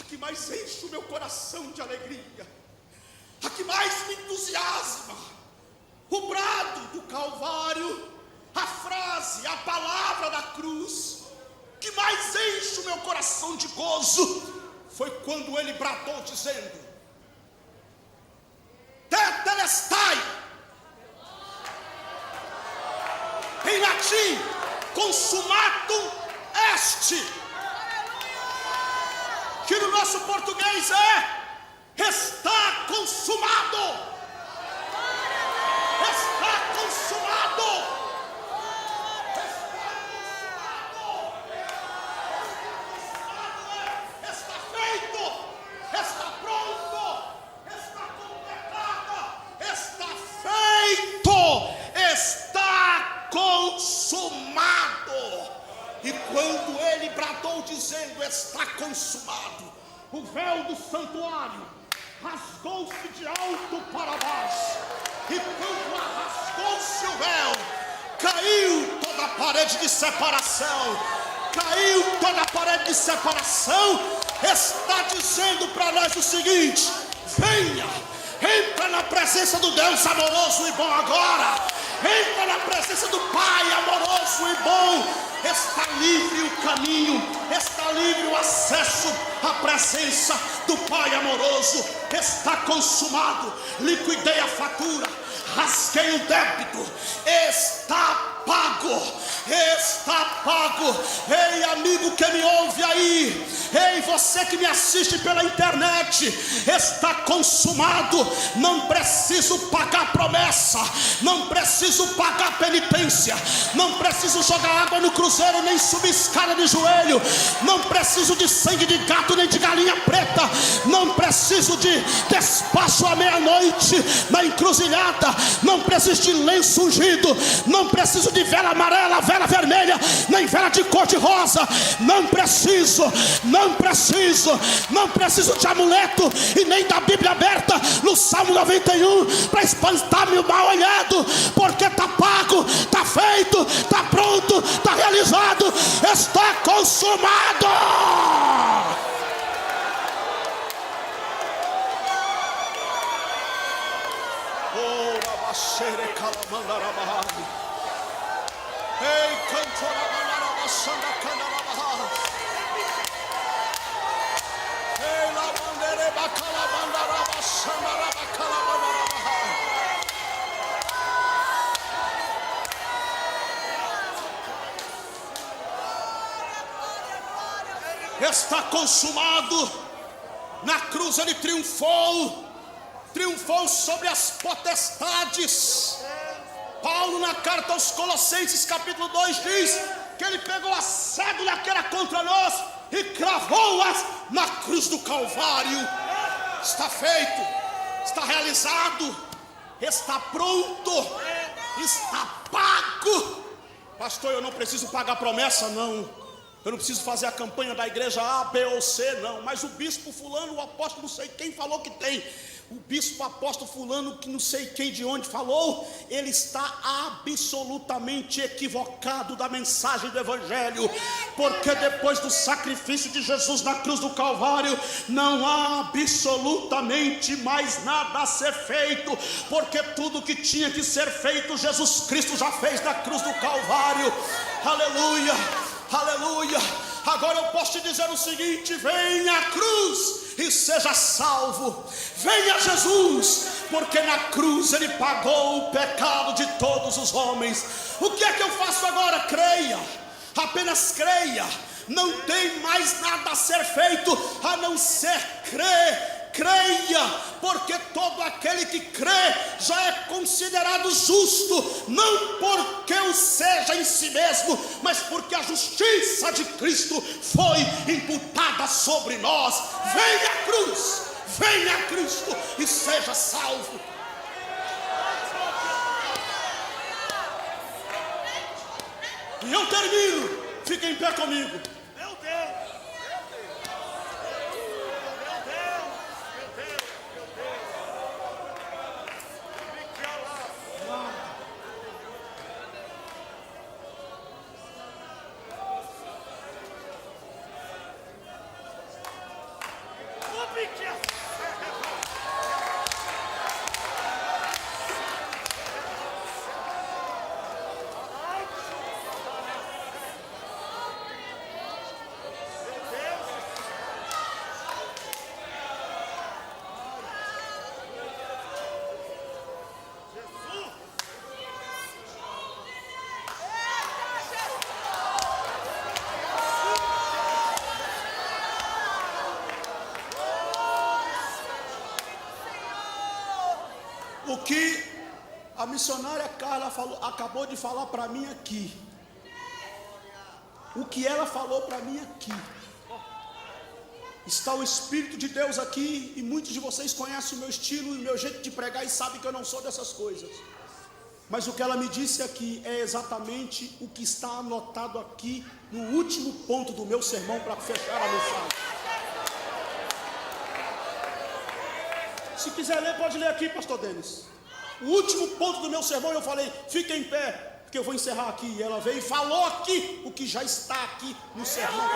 a que mais enche o meu coração de alegria, a que mais me entusiasma, o brado do Calvário, a frase, a palavra da cruz, que mais enche o meu coração de gozo, foi quando ele bradou dizendo: Tetelestai, em latim, consumatum est, que no nosso português está consumado. Está consumado. Está feito. Está pronto. Está completada. Está feito. Está consumado. E quando ele bradou dizendo está consumado, o véu do santuário rasgou-se de alto para baixo. E quando rasgou-se o véu, caiu toda a parede de separação. Caiu toda a parede de separação. Está dizendo para nós o seguinte: venha, entra na presença do Deus amoroso e bom agora. Entra na presença do Pai amoroso e bom. Está livre o caminho, está livre o acesso à presença do Pai amoroso. Está consumado. Liquidei a fatura, rasguei o débito, está pago. Está pago. Ei, amigo que me ouve aí, ei, você que me assiste pela internet, está consumado. Não preciso pagar promessa, não preciso pagar penitência, não preciso jogar água no cruzeiro, nem subir escada de joelho, não preciso de sangue de gato nem de galinha preta, não preciso de despacho à meia-noite na encruzilhada, não preciso de lenço ungido, não preciso de vela amarela, vela vermelha, nem vela de cor de rosa. Não preciso de amuleto e nem da Bíblia aberta no Salmo 91 para espantar meu mal olhado, porque está pago, está feito, está pronto, está realizado, está consumado. Ei, cantora manaraba sanda canaraba. Ei, la bandere bacala bandaraba sandaraba calabandaraba. Está consumado. Na cruz ele triunfou sobre as potestades. Paulo, na carta aos Colossenses capítulo 2, diz que ele pegou a cédula que era contra nós e cravou-as na cruz do Calvário. Está feito, está realizado, está pronto, está pago. Pastor, eu não preciso pagar promessa, não. Eu não preciso fazer a campanha da igreja A, B ou C, não. Mas o bispo fulano, o apóstolo não sei quem falou que tem. O bispo apóstolo fulano, que não sei quem de onde falou, ele está absolutamente equivocado da mensagem do evangelho, porque depois do sacrifício de Jesus na cruz do Calvário, não há absolutamente mais nada a ser feito, porque tudo que tinha que ser feito, Jesus Cristo já fez na cruz do Calvário. Aleluia, aleluia. Agora eu posso te dizer o seguinte: vem à cruz, e seja salvo. Venha Jesus, porque na cruz Ele pagou o pecado de todos os homens. O que é que eu faço agora? Creia, apenas creia. Não tem mais nada a ser feito a não ser crer. Creia, porque todo aquele que crê já é considerado justo, não porque o seja em si mesmo, mas porque a justiça de Cristo foi imputada sobre nós. Venha a cruz, venha a Cristo e seja salvo. E eu termino, fique em pé comigo. O que a missionária Carla acabou de falar para mim aqui, o que ela falou para mim aqui, está o Espírito de Deus aqui, e muitos de vocês conhecem o meu estilo e o meu jeito de pregar e sabem que eu não sou dessas coisas. Mas o que ela me disse aqui é exatamente o que está anotado aqui no último ponto do meu sermão para fechar a mensagem. Se quiser ler, pode ler aqui, pastor Denis. O último ponto do meu sermão, eu falei, fique em pé, porque eu vou encerrar aqui. E ela veio e falou aqui o que já está aqui no sermão.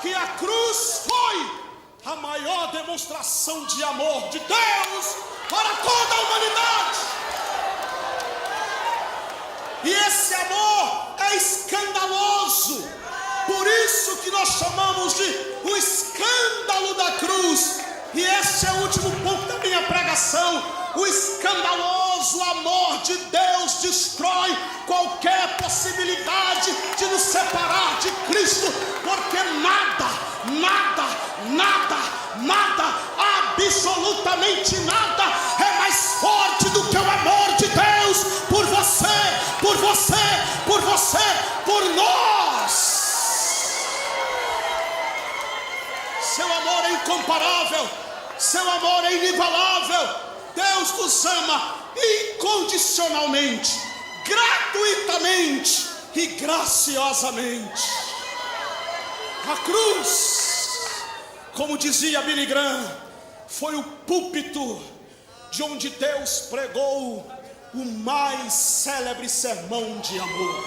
Que a cruz foi a maior demonstração de amor de Deus para toda a humanidade. E esse amor é escandaloso. Por isso que nós chamamos de o escândalo da cruz. E esse é o último ponto da minha pregação. O escandaloso amor de Deus destrói qualquer possibilidade de nos separar de Cristo, porque nada, absolutamente nada é mais forte do que o amor de Deus por você, por nós. Seu amor é incomparável, seu amor é inigualável. Deus nos ama incondicionalmente, gratuitamente e graciosamente. A cruz, como dizia Billy Graham, foi o púlpito de onde Deus pregou o mais célebre sermão de amor.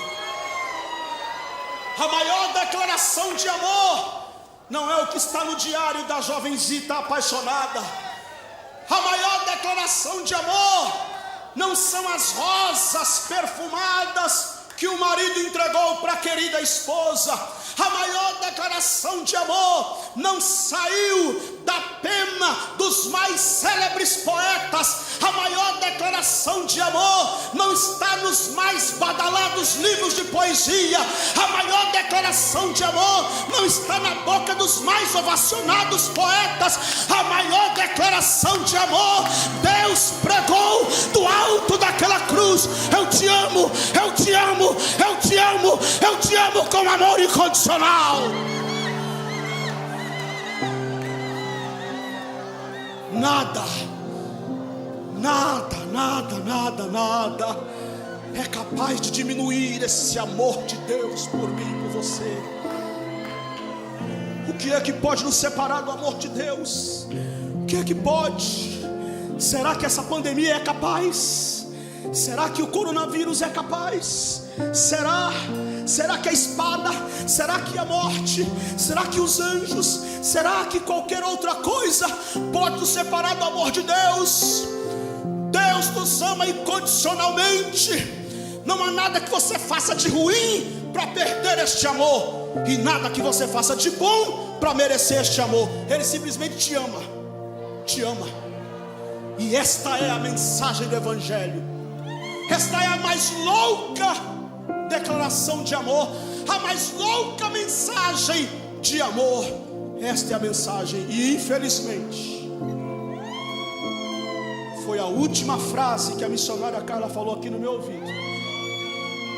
A maior declaração de amor não é o que está no diário da jovenzita apaixonada. A maior declaração de amor não são as rosas perfumadas que o marido entregou para a querida esposa. A maior declaração de amor não saiu da pena dos mais célebres poetas. A maior declaração de amor não está nos mais badalados livros de poesia. A maior declaração de amor não está na boca dos mais ovacionados poetas. A maior declaração de amor Deus pregou do alto daquela cruz. Eu te amo, eu te amo, eu te amo, eu te amo com amor incondicional. Nada é capaz de diminuir esse amor de Deus por mim e por você. O que é que pode nos separar do amor de Deus? O que é que pode? Será que essa pandemia é capaz? Será que o coronavírus é capaz? Será que a espada? Será que a morte? Será que os anjos? Será que qualquer outra coisa pode nos separar do amor de Deus? Deus nos ama incondicionalmente. Não há nada que você faça de ruim para perder este amor, e nada que você faça de bom para merecer este amor. Ele simplesmente te ama, te ama. E esta é a mensagem do Evangelho. Esta é a mais louca declaração de amor, a mais louca mensagem de amor. Esta é a mensagem. E infelizmente foi a última frase que a missionária Carla falou aqui no meu ouvido.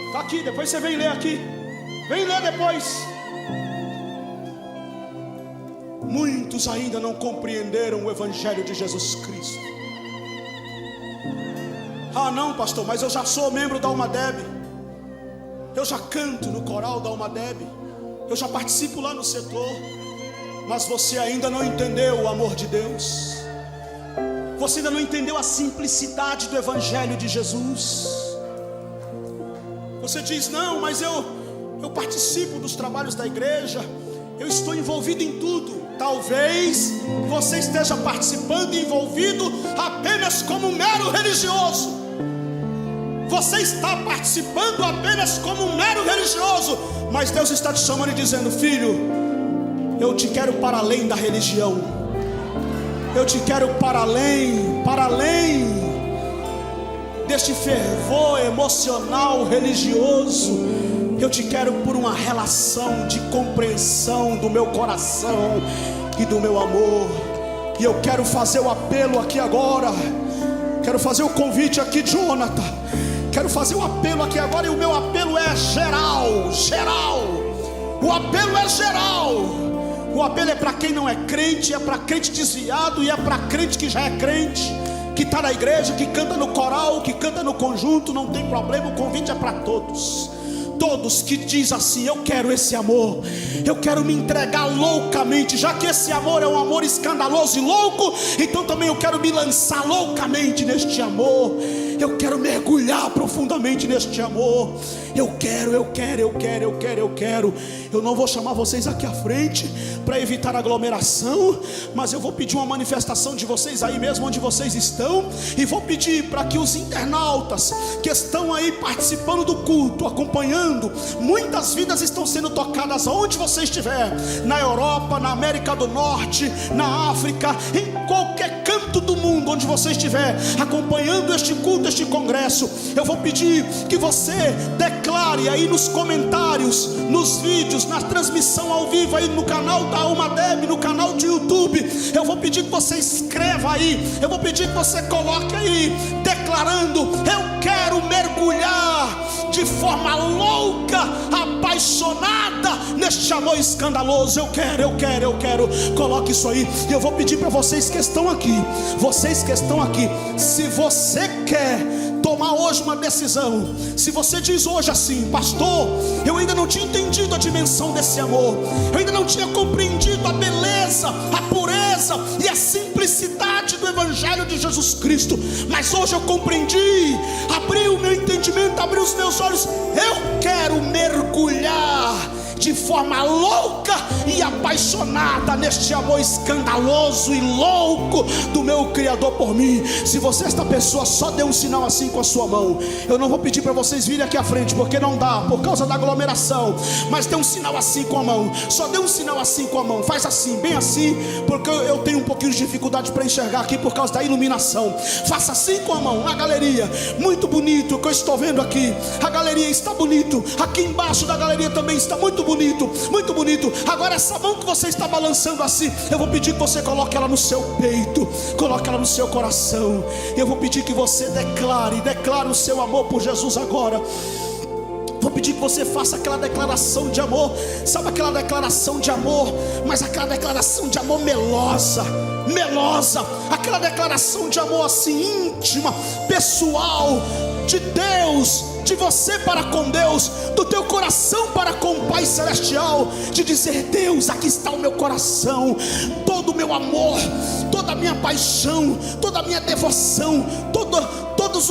Está aqui, depois você vem ler aqui. Vem ler depois. Muitos ainda não compreenderam o Evangelho de Jesus Cristo. Ah não, pastor, mas eu já sou membro da Almadeb, eu já canto no coral da Almadeb, eu já participo lá no setor. Mas você ainda não entendeu o amor de Deus. Você ainda não entendeu a simplicidade do Evangelho de Jesus. Você diz, não, mas eu participo dos trabalhos da igreja, eu estou envolvido em tudo. Talvez você esteja participando e envolvido apenas como um mero religioso. Você está participando apenas como um mero religioso, mas Deus está te chamando e dizendo, filho, eu te quero para além da religião. Eu te quero para além deste fervor emocional religioso. Eu te quero por uma relação de compreensão do meu coração e do meu amor. E eu quero fazer o apelo aqui agora. Quero fazer o convite aqui, Jonathan. Quero fazer o apelo aqui agora. E o meu apelo é geral. O apelo é geral. O apelo é para quem não é crente, é para crente desviado e é para crente que já é crente, que está na igreja, que canta no coral, que canta no conjunto, não tem problema. O convite é para todos. Todos que diz assim, eu quero esse amor, eu quero me entregar loucamente. Já que esse amor é um amor escandaloso e louco, então também eu quero me lançar loucamente neste amor. Eu quero mergulhar profundamente neste amor. Eu quero. Eu não vou chamar vocês aqui à frente para evitar aglomeração, mas eu vou pedir uma manifestação de vocês aí mesmo onde vocês estão. E vou pedir para que os internautas que estão aí participando do culto, acompanhando, muitas vidas estão sendo tocadas aonde você estiver, na Europa, na América do Norte, na África, em qualquer canto do mundo onde você estiver acompanhando este culto, este congresso. Eu vou pedir que você declare aí nos comentários, nos vídeos, na transmissão ao vivo aí no canal da Almadeb, no canal de YouTube. Eu vou pedir que você escreva aí, eu vou pedir que você coloque aí, declarando, eu quero mergulhar de forma louca, apaixonada neste amor escandaloso. Eu quero. Coloque isso aí. E eu vou pedir para vocês que estão aqui, se você quer tomar hoje uma decisão, se você diz hoje assim, pastor, eu ainda não tinha entendido a dimensão desse amor, eu ainda não tinha compreendido a beleza, a pureza e a simplicidade do Evangelho de Jesus Cristo, mas hoje eu compreendi, abri o meu entendimento, abri os meus olhos. Eu quero mergulhar de forma louca e apaixonada neste amor escandaloso e louco do meu Criador por mim. Se você é esta pessoa, só dê um sinal assim com a sua mão. Eu não vou pedir para vocês virem aqui à frente, porque não dá, por causa da aglomeração, mas dê um sinal assim com a mão. Só dê um sinal assim com a mão. Faz assim, bem assim, porque eu tenho um pouquinho de dificuldade para enxergar aqui por causa da iluminação. Faça assim com a mão, na galeria. Muito bonito o que eu estou vendo aqui. A galeria está bonito. Aqui embaixo da galeria também está muito bonito, muito bonito. Agora essa mão que você está balançando assim, eu vou pedir que você coloque ela no seu peito, coloque ela no seu coração. Eu vou pedir que você declare o seu amor por Jesus agora. Vou pedir que você faça aquela declaração de amor. Sabe aquela declaração de amor, mas aquela declaração de amor melosa, aquela declaração de amor assim íntima, pessoal, de Deus, de você para com Deus, do teu coração para com o Pai Celestial, de dizer, Deus, aqui está o meu coração, todo o meu amor, toda a minha paixão, toda a minha devoção, todos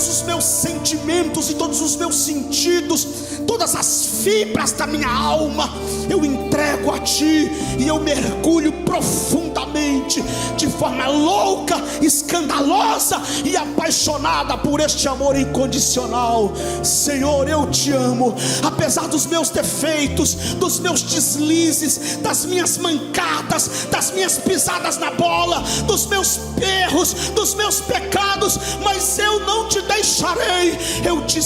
os meus sentimentos e todos os meus sentidos, todas as fibras da minha alma, eu entrego a Ti e eu mergulho profundamente mente, de forma louca, escandalosa e apaixonada por este amor incondicional. Senhor, eu te amo, apesar dos meus defeitos, dos meus deslizes, das minhas mancadas, das minhas pisadas na bola, dos meus erros, dos meus pecados, mas eu não te deixarei, eu te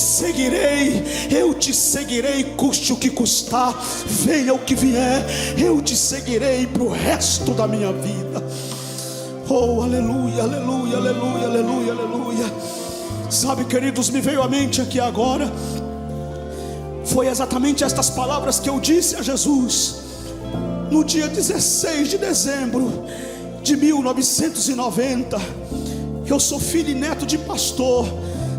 seguirei, custe o que custar, venha o que vier, eu te seguirei para o resto da minha vida. Oh, aleluia, aleluia, aleluia, aleluia, aleluia. Sabe, queridos, me veio à mente aqui agora, foi exatamente estas palavras que eu disse a Jesus no dia 16 de dezembro de 1990. Eu sou filho e neto de pastor,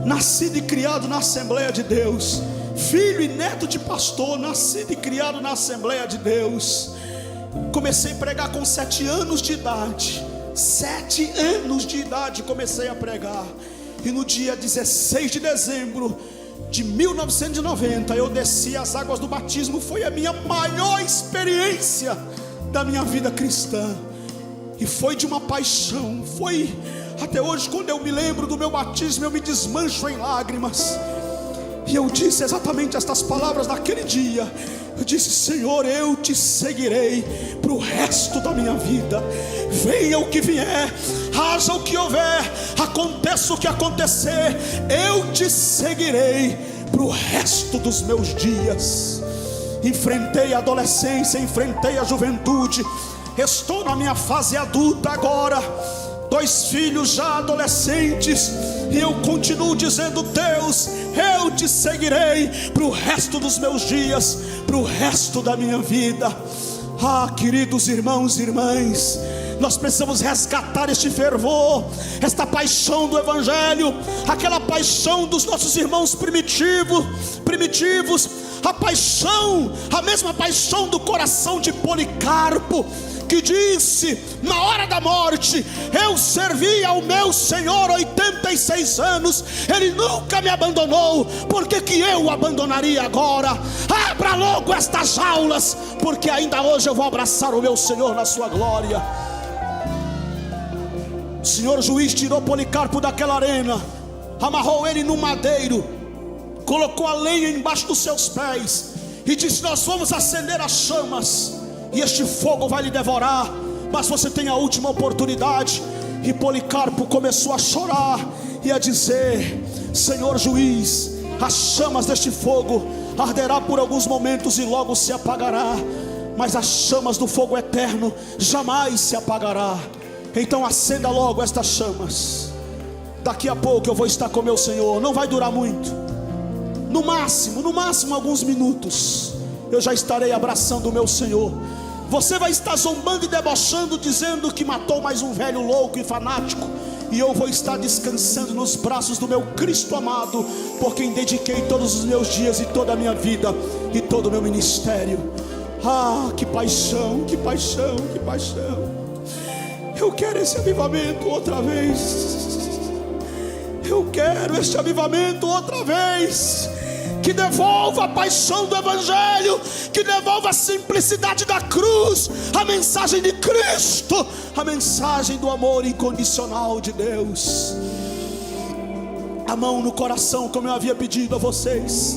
nascido e criado na Assembleia de Deus. Filho e neto de pastor, nascido e criado na Assembleia de Deus. Comecei a pregar com 7 anos de idade. 7 anos de idade comecei a pregar. E no dia 16 de dezembro de 1990 eu desci as águas do batismo. Foi a minha maior experiência da minha vida cristã. E foi de uma paixão. Foi até hoje, quando eu me lembro do meu batismo, eu me desmancho em lágrimas. E eu disse exatamente estas palavras naquele dia. Eu disse: Senhor, eu te seguirei para o resto da minha vida. Venha o que vier, haja o que houver, aconteça o que acontecer, eu te seguirei para o resto dos meus dias. Enfrentei a adolescência, enfrentei a juventude, estou na minha fase adulta agora, 2 filhos já adolescentes, e eu continuo dizendo: Deus, eu te seguirei para o resto dos meus dias, para o resto da minha vida. Ah, queridos irmãos e irmãs, nós precisamos resgatar este fervor, esta paixão do Evangelho, aquela paixão dos nossos irmãos primitivos, a paixão, a mesma paixão do coração de Policarpo, que disse na hora da morte: eu servi ao meu Senhor 86 anos, Ele nunca me abandonou, por que eu o abandonaria agora? Abra logo estas jaulas, porque ainda hoje eu vou abraçar o meu Senhor na sua glória. O Senhor juiz tirou Policarpo daquela arena, amarrou ele no madeiro, colocou a lenha embaixo dos seus pés e disse: nós vamos acender as chamas, e este fogo vai lhe devorar, mas você tem a última oportunidade. E Policarpo começou a chorar e a dizer: Senhor juiz, as chamas deste fogo arderá por alguns momentos e logo se apagará, mas as chamas do fogo eterno jamais se apagará. Então acenda logo estas chamas. Daqui a pouco eu vou estar com meu Senhor. Não vai durar muito, no máximo alguns minutos, eu já estarei abraçando o meu Senhor. Você vai estar zombando e debochando, dizendo que matou mais um velho louco e fanático, e eu vou estar descansando nos braços do meu Cristo amado, por quem dediquei todos os meus dias e toda a minha vida e todo o meu ministério. Ah, que paixão, que paixão, que paixão. Eu quero esse avivamento outra vez. Eu quero este avivamento outra vez, que devolva a paixão do Evangelho, que devolva a simplicidade da cruz, a mensagem de Cristo, a mensagem do amor incondicional de Deus. A mão no coração, como eu havia pedido a vocês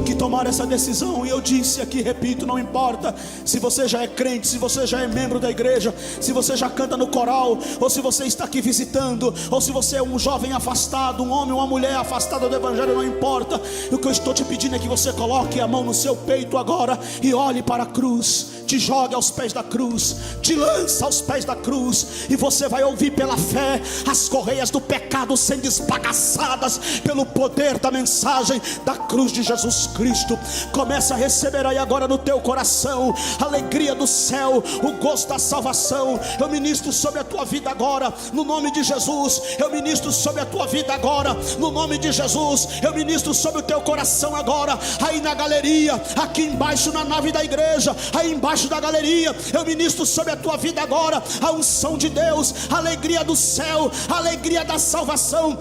que tomaram essa decisão, e eu disse aqui, repito, não importa se você já é crente, se você já é membro da igreja, se você já canta no coral, ou se você está aqui visitando, ou se você é um jovem afastado, um homem ou uma mulher afastada do Evangelho, não importa. O que eu estou te pedindo é que você coloque a mão no seu peito agora e olhe para a cruz, te jogue aos pés da cruz, te lança aos pés da cruz, e você vai ouvir pela fé as correias do pecado sendo esbagaçadas pelo poder da mensagem da cruz de Jesus Cristo. Começa a receber aí agora no teu coração a alegria do céu, o gosto da salvação. Eu ministro sobre a tua vida agora, no nome de Jesus. Eu ministro sobre a tua vida agora, no nome de Jesus. Eu ministro sobre o teu coração agora, aí na galeria, aqui embaixo na nave da igreja, aí embaixo da galeria. Eu ministro sobre a tua vida agora a unção de Deus, a alegria do céu, a alegria da salvação.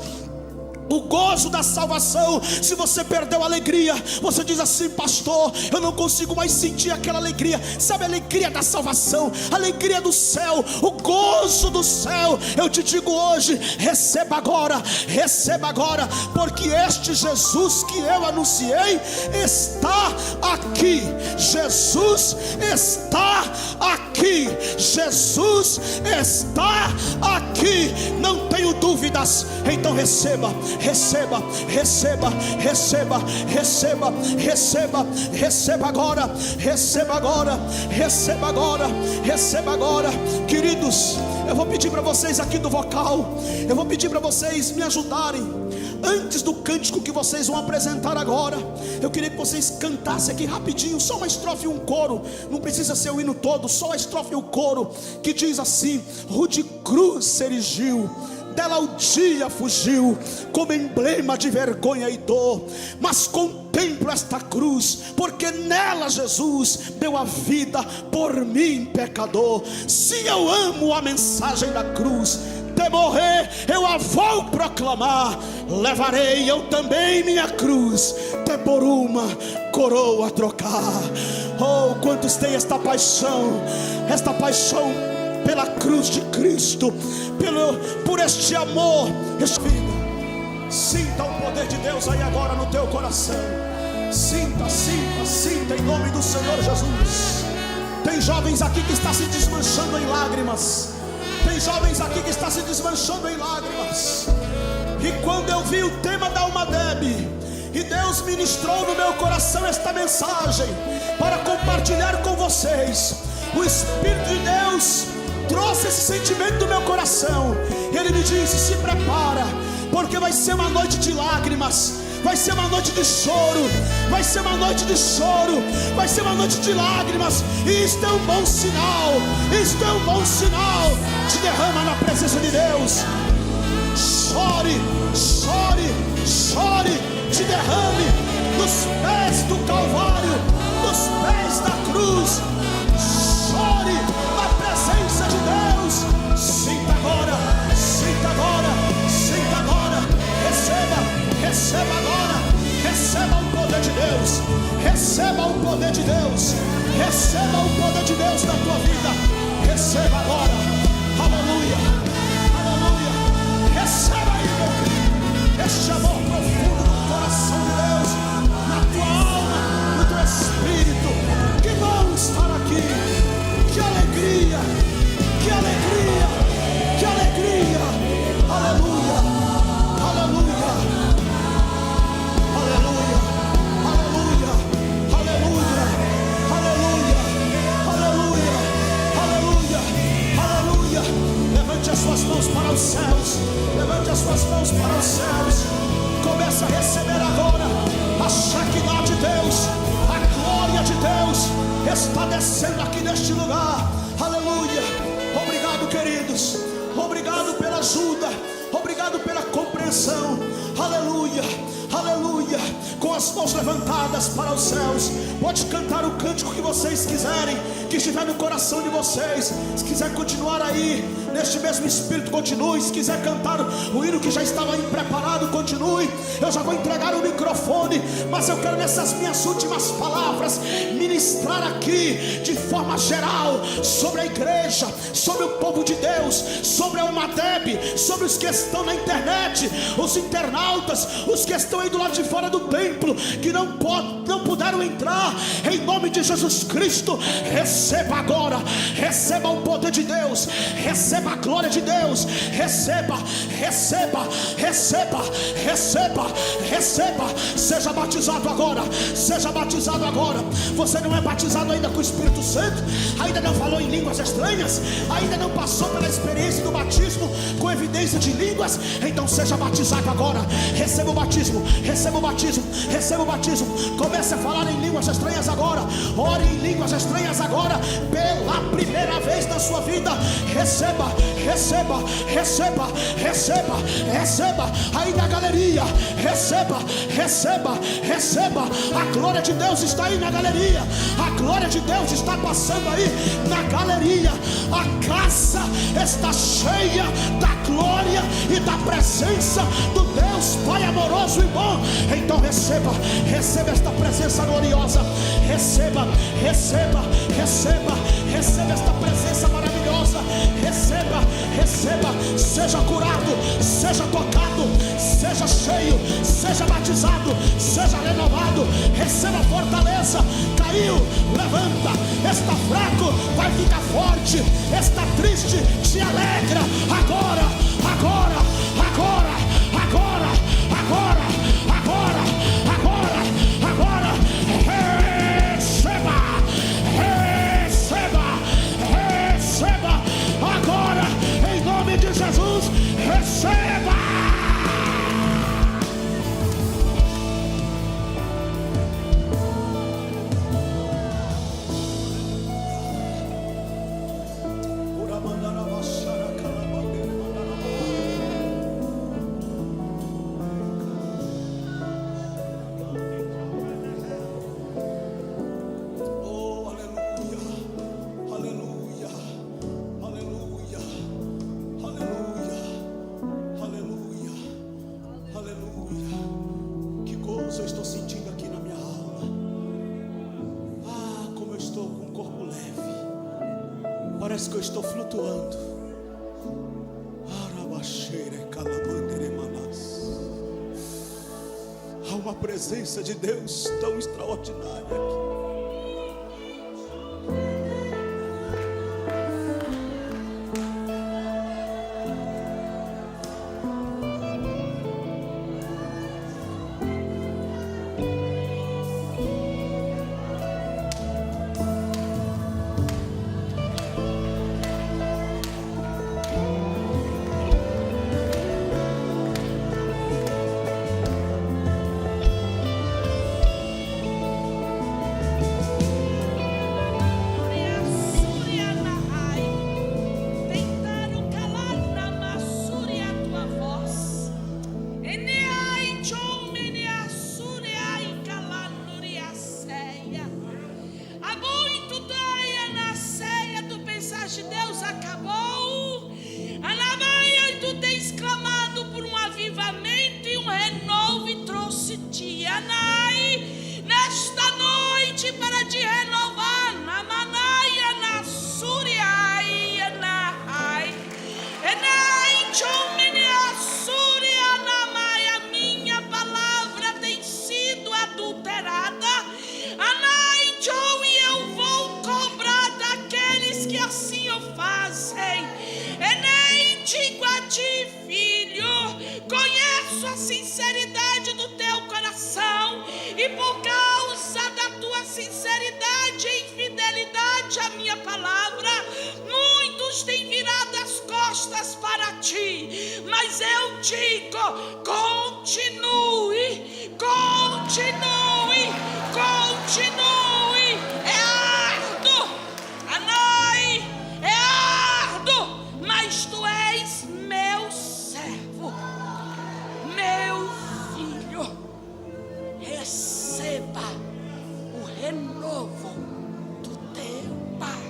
o gozo da salvação. Se você perdeu a alegria, você diz assim: pastor, eu não consigo mais sentir aquela alegria. Sabe, a alegria da salvação, a alegria do céu, o gozo do céu. Eu te digo hoje: receba agora, porque este Jesus que eu anunciei está aqui. Jesus está aqui. Jesus está aqui. Não tenho dúvidas. Então receba agora. Queridos, eu vou pedir para vocês aqui do vocal, eu vou pedir para vocês me ajudarem. Antes do cântico que vocês vão apresentar agora, eu queria que vocês cantassem aqui rapidinho, só uma estrofe e um coro. Não precisa ser o hino todo, só a estrofe e o coro, que diz assim: rude cruz se erigiu, dela o dia fugiu, como emblema de vergonha e dor. Mas contemplo esta cruz, porque nela Jesus deu a vida por mim, pecador. Se eu amo a mensagem da cruz, de morrer eu a vou proclamar. Levarei eu também minha cruz, até por uma coroa trocar. Oh, quantos têm esta paixão pela cruz de Cristo, por este amor, esta vida. Sinta o poder de Deus aí agora no teu coração. Sinta em nome do Senhor Jesus. Tem jovens aqui que estão se desmanchando em lágrimas. Tem jovens aqui que estão se desmanchando em lágrimas. E quando eu vi o tema da Alma Deb, e Deus ministrou no meu coração esta mensagem para compartilhar com vocês, o Espírito de Deus trouxe esse sentimento do meu coração. Ele me disse: se prepara, porque vai ser uma noite de lágrimas, vai ser uma noite de choro, vai ser uma noite de choro, vai ser uma noite de lágrimas. E isto é um bom sinal, isto é um bom sinal. Te derrama na presença de Deus. Chore, chore, chore, te derrame nos pés do Calvário, nos pés da cruz. Chore na presença de Deus. Sinta agora, sinta agora, sinta agora. Receba agora. Receba o poder de Deus. Receba o poder de Deus. Receba o poder de Deus na tua vida. Receba agora. Aleluia, aleluia. Receba aí, meu filho, este amor profundo no coração de Deus, na tua alma, no teu espírito. Que bom estar aqui. Que alegria, que alegria, que alegria. Aleluia, aleluia, aleluia, aleluia, aleluia, aleluia, aleluia, aleluia. Levante as suas mãos para os céus, levante as suas mãos para os céus. Começa a receber agora a Shekinah de Deus, a glória de Deus está descendo aqui neste lugar. Aleluia. Obrigado, queridos, obrigado pela ajuda, obrigado pela compreensão. Aleluia, aleluia. Com as mãos levantadas para os céus, pode cantar o cântico que vocês quiserem, que estiver no coração de vocês. Se quiser continuar aí neste mesmo espírito, continue. Se quiser cantar o hino que já estava aí preparado, continue. Eu já vou entregar o microfone, mas eu quero nessas minhas últimas palavras ministrar aqui de forma geral sobre a igreja, sobre o povo de Deus, sobre a Alma Deb, sobre os que estão na internet, os internautas, os que estão aí do lado de fora do templo, que não puderam entrar. Em nome de Jesus Cristo, receba agora, receba o poder de Deus, receba a glória de Deus, receba, receba, receba, receba, receba. Seja batizado agora, seja batizado agora. Você não é batizado ainda com o Espírito Santo, ainda não falou em línguas estranhas, ainda não passou pela experiência do batismo com evidência de línguas, então seja batizado agora. Receba o batismo, receba o batismo, receba o batismo. Comece a falar em línguas estranhas agora. Ore em línguas estranhas agora, pela primeira vez na sua vida. Receba, receba, receba, receba, receba. Aí na galeria, receba, receba, receba. A glória de Deus está aí na galeria. A glória de Deus está passando aí na galeria. A casa está cheia da glória e da presença do Deus Pai amoroso e bom. Então receba, receba esta presença gloriosa. Receba, receba, receba, receba esta presença maravilhosa. Receba, receba. Seja curado, seja tocado, seja cheio, seja batizado, seja renovado. Receba fortaleza. Caiu, levanta. Está fraco, vai ficar forte. Está triste, se alegra. Agora, agora, agora, agora, agora, agora, agora, agora. Receba, receba, receba. Agora, em nome de Jesus, receba. Parece que eu estou flutuando. Há uma presença de Deus tão extraordinária aqui. Mas eu digo, continue, continue, continue. É árduo, Anai, é árduo, mas tu és meu servo, meu filho. Receba o renovo do teu Pai.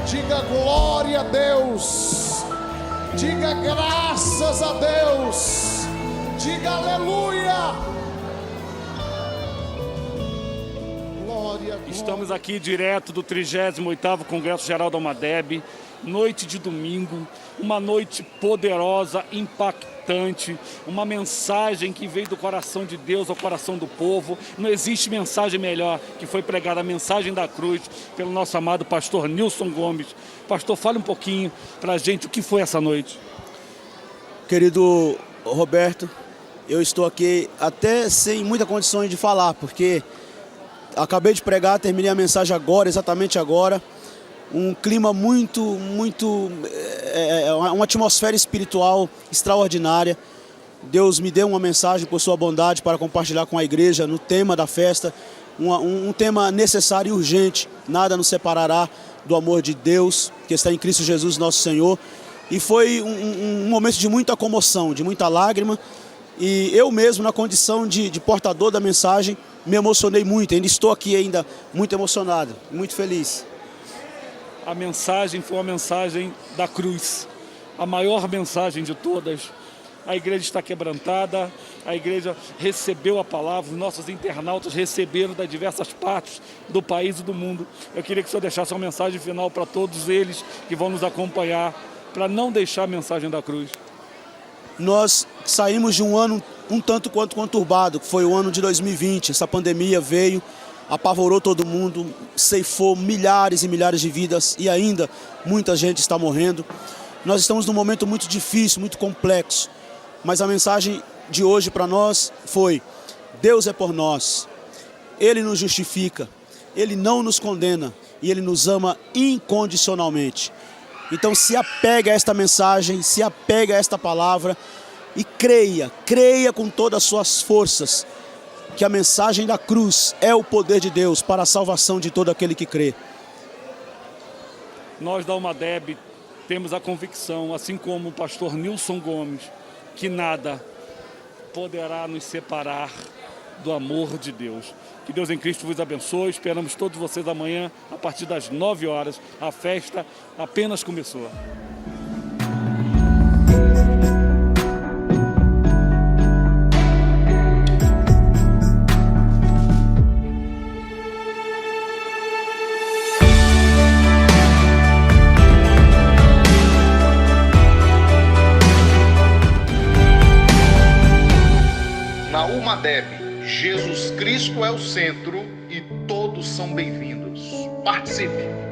Diga glória a Deus, diga graças a Deus, diga aleluia. Glória, glória. Estamos aqui direto do 38º Congresso Geral da Almadeb, noite de domingo, uma noite poderosa, impactante, uma mensagem que veio do coração de Deus ao coração do povo. Não existe mensagem melhor que foi pregada, a mensagem da cruz, pelo nosso amado pastor Nilson Gomes. Pastor, fale um pouquinho para a gente o que foi essa noite. Querido Roberto, eu estou aqui até sem muitas condições de falar, porque Acabei de pregar, terminei a mensagem agora, exatamente agora. Um clima uma atmosfera espiritual extraordinária. Deus me deu uma mensagem por sua bondade para compartilhar com a igreja no tema da festa. Um tema necessário e urgente. Nada nos separará do amor de Deus, que está em Cristo Jesus, nosso Senhor. E foi um momento de muita comoção, de muita lágrima. E eu mesmo, na condição de portador da mensagem, me emocionei muito. Ainda estou aqui ainda muito emocionado, muito feliz. A mensagem foi uma mensagem da cruz, a maior mensagem de todas. A igreja está quebrantada, a igreja recebeu a palavra, os nossos internautas receberam das diversas partes do país e do mundo. Eu queria que o senhor deixasse uma mensagem final para todos eles que vão nos acompanhar, para não deixar a mensagem da cruz. Nós saímos de um ano um tanto quanto conturbado, que foi o ano de 2020. Essa pandemia veio, apavorou todo mundo, ceifou milhares e milhares de vidas e ainda muita gente está morrendo. Nós estamos num momento muito difícil, muito complexo. Mas a mensagem de hoje para nós foi: Deus é por nós, Ele nos justifica, Ele não nos condena e Ele nos ama incondicionalmente. Então se apegue a esta mensagem, se apegue a esta palavra e creia com todas as suas forças que a mensagem da cruz é o poder de Deus para a salvação de todo aquele que crê. Nós da UMADEB temos a convicção, assim como o pastor Nilson Gomes, que nada poderá nos separar do amor de Deus. Que Deus em Cristo vos abençoe. Esperamos todos vocês amanhã, a partir das 9 horas. A festa apenas começou. Na UMADEB, Jesus Cristo é o centro e todos são bem-vindos. Participe!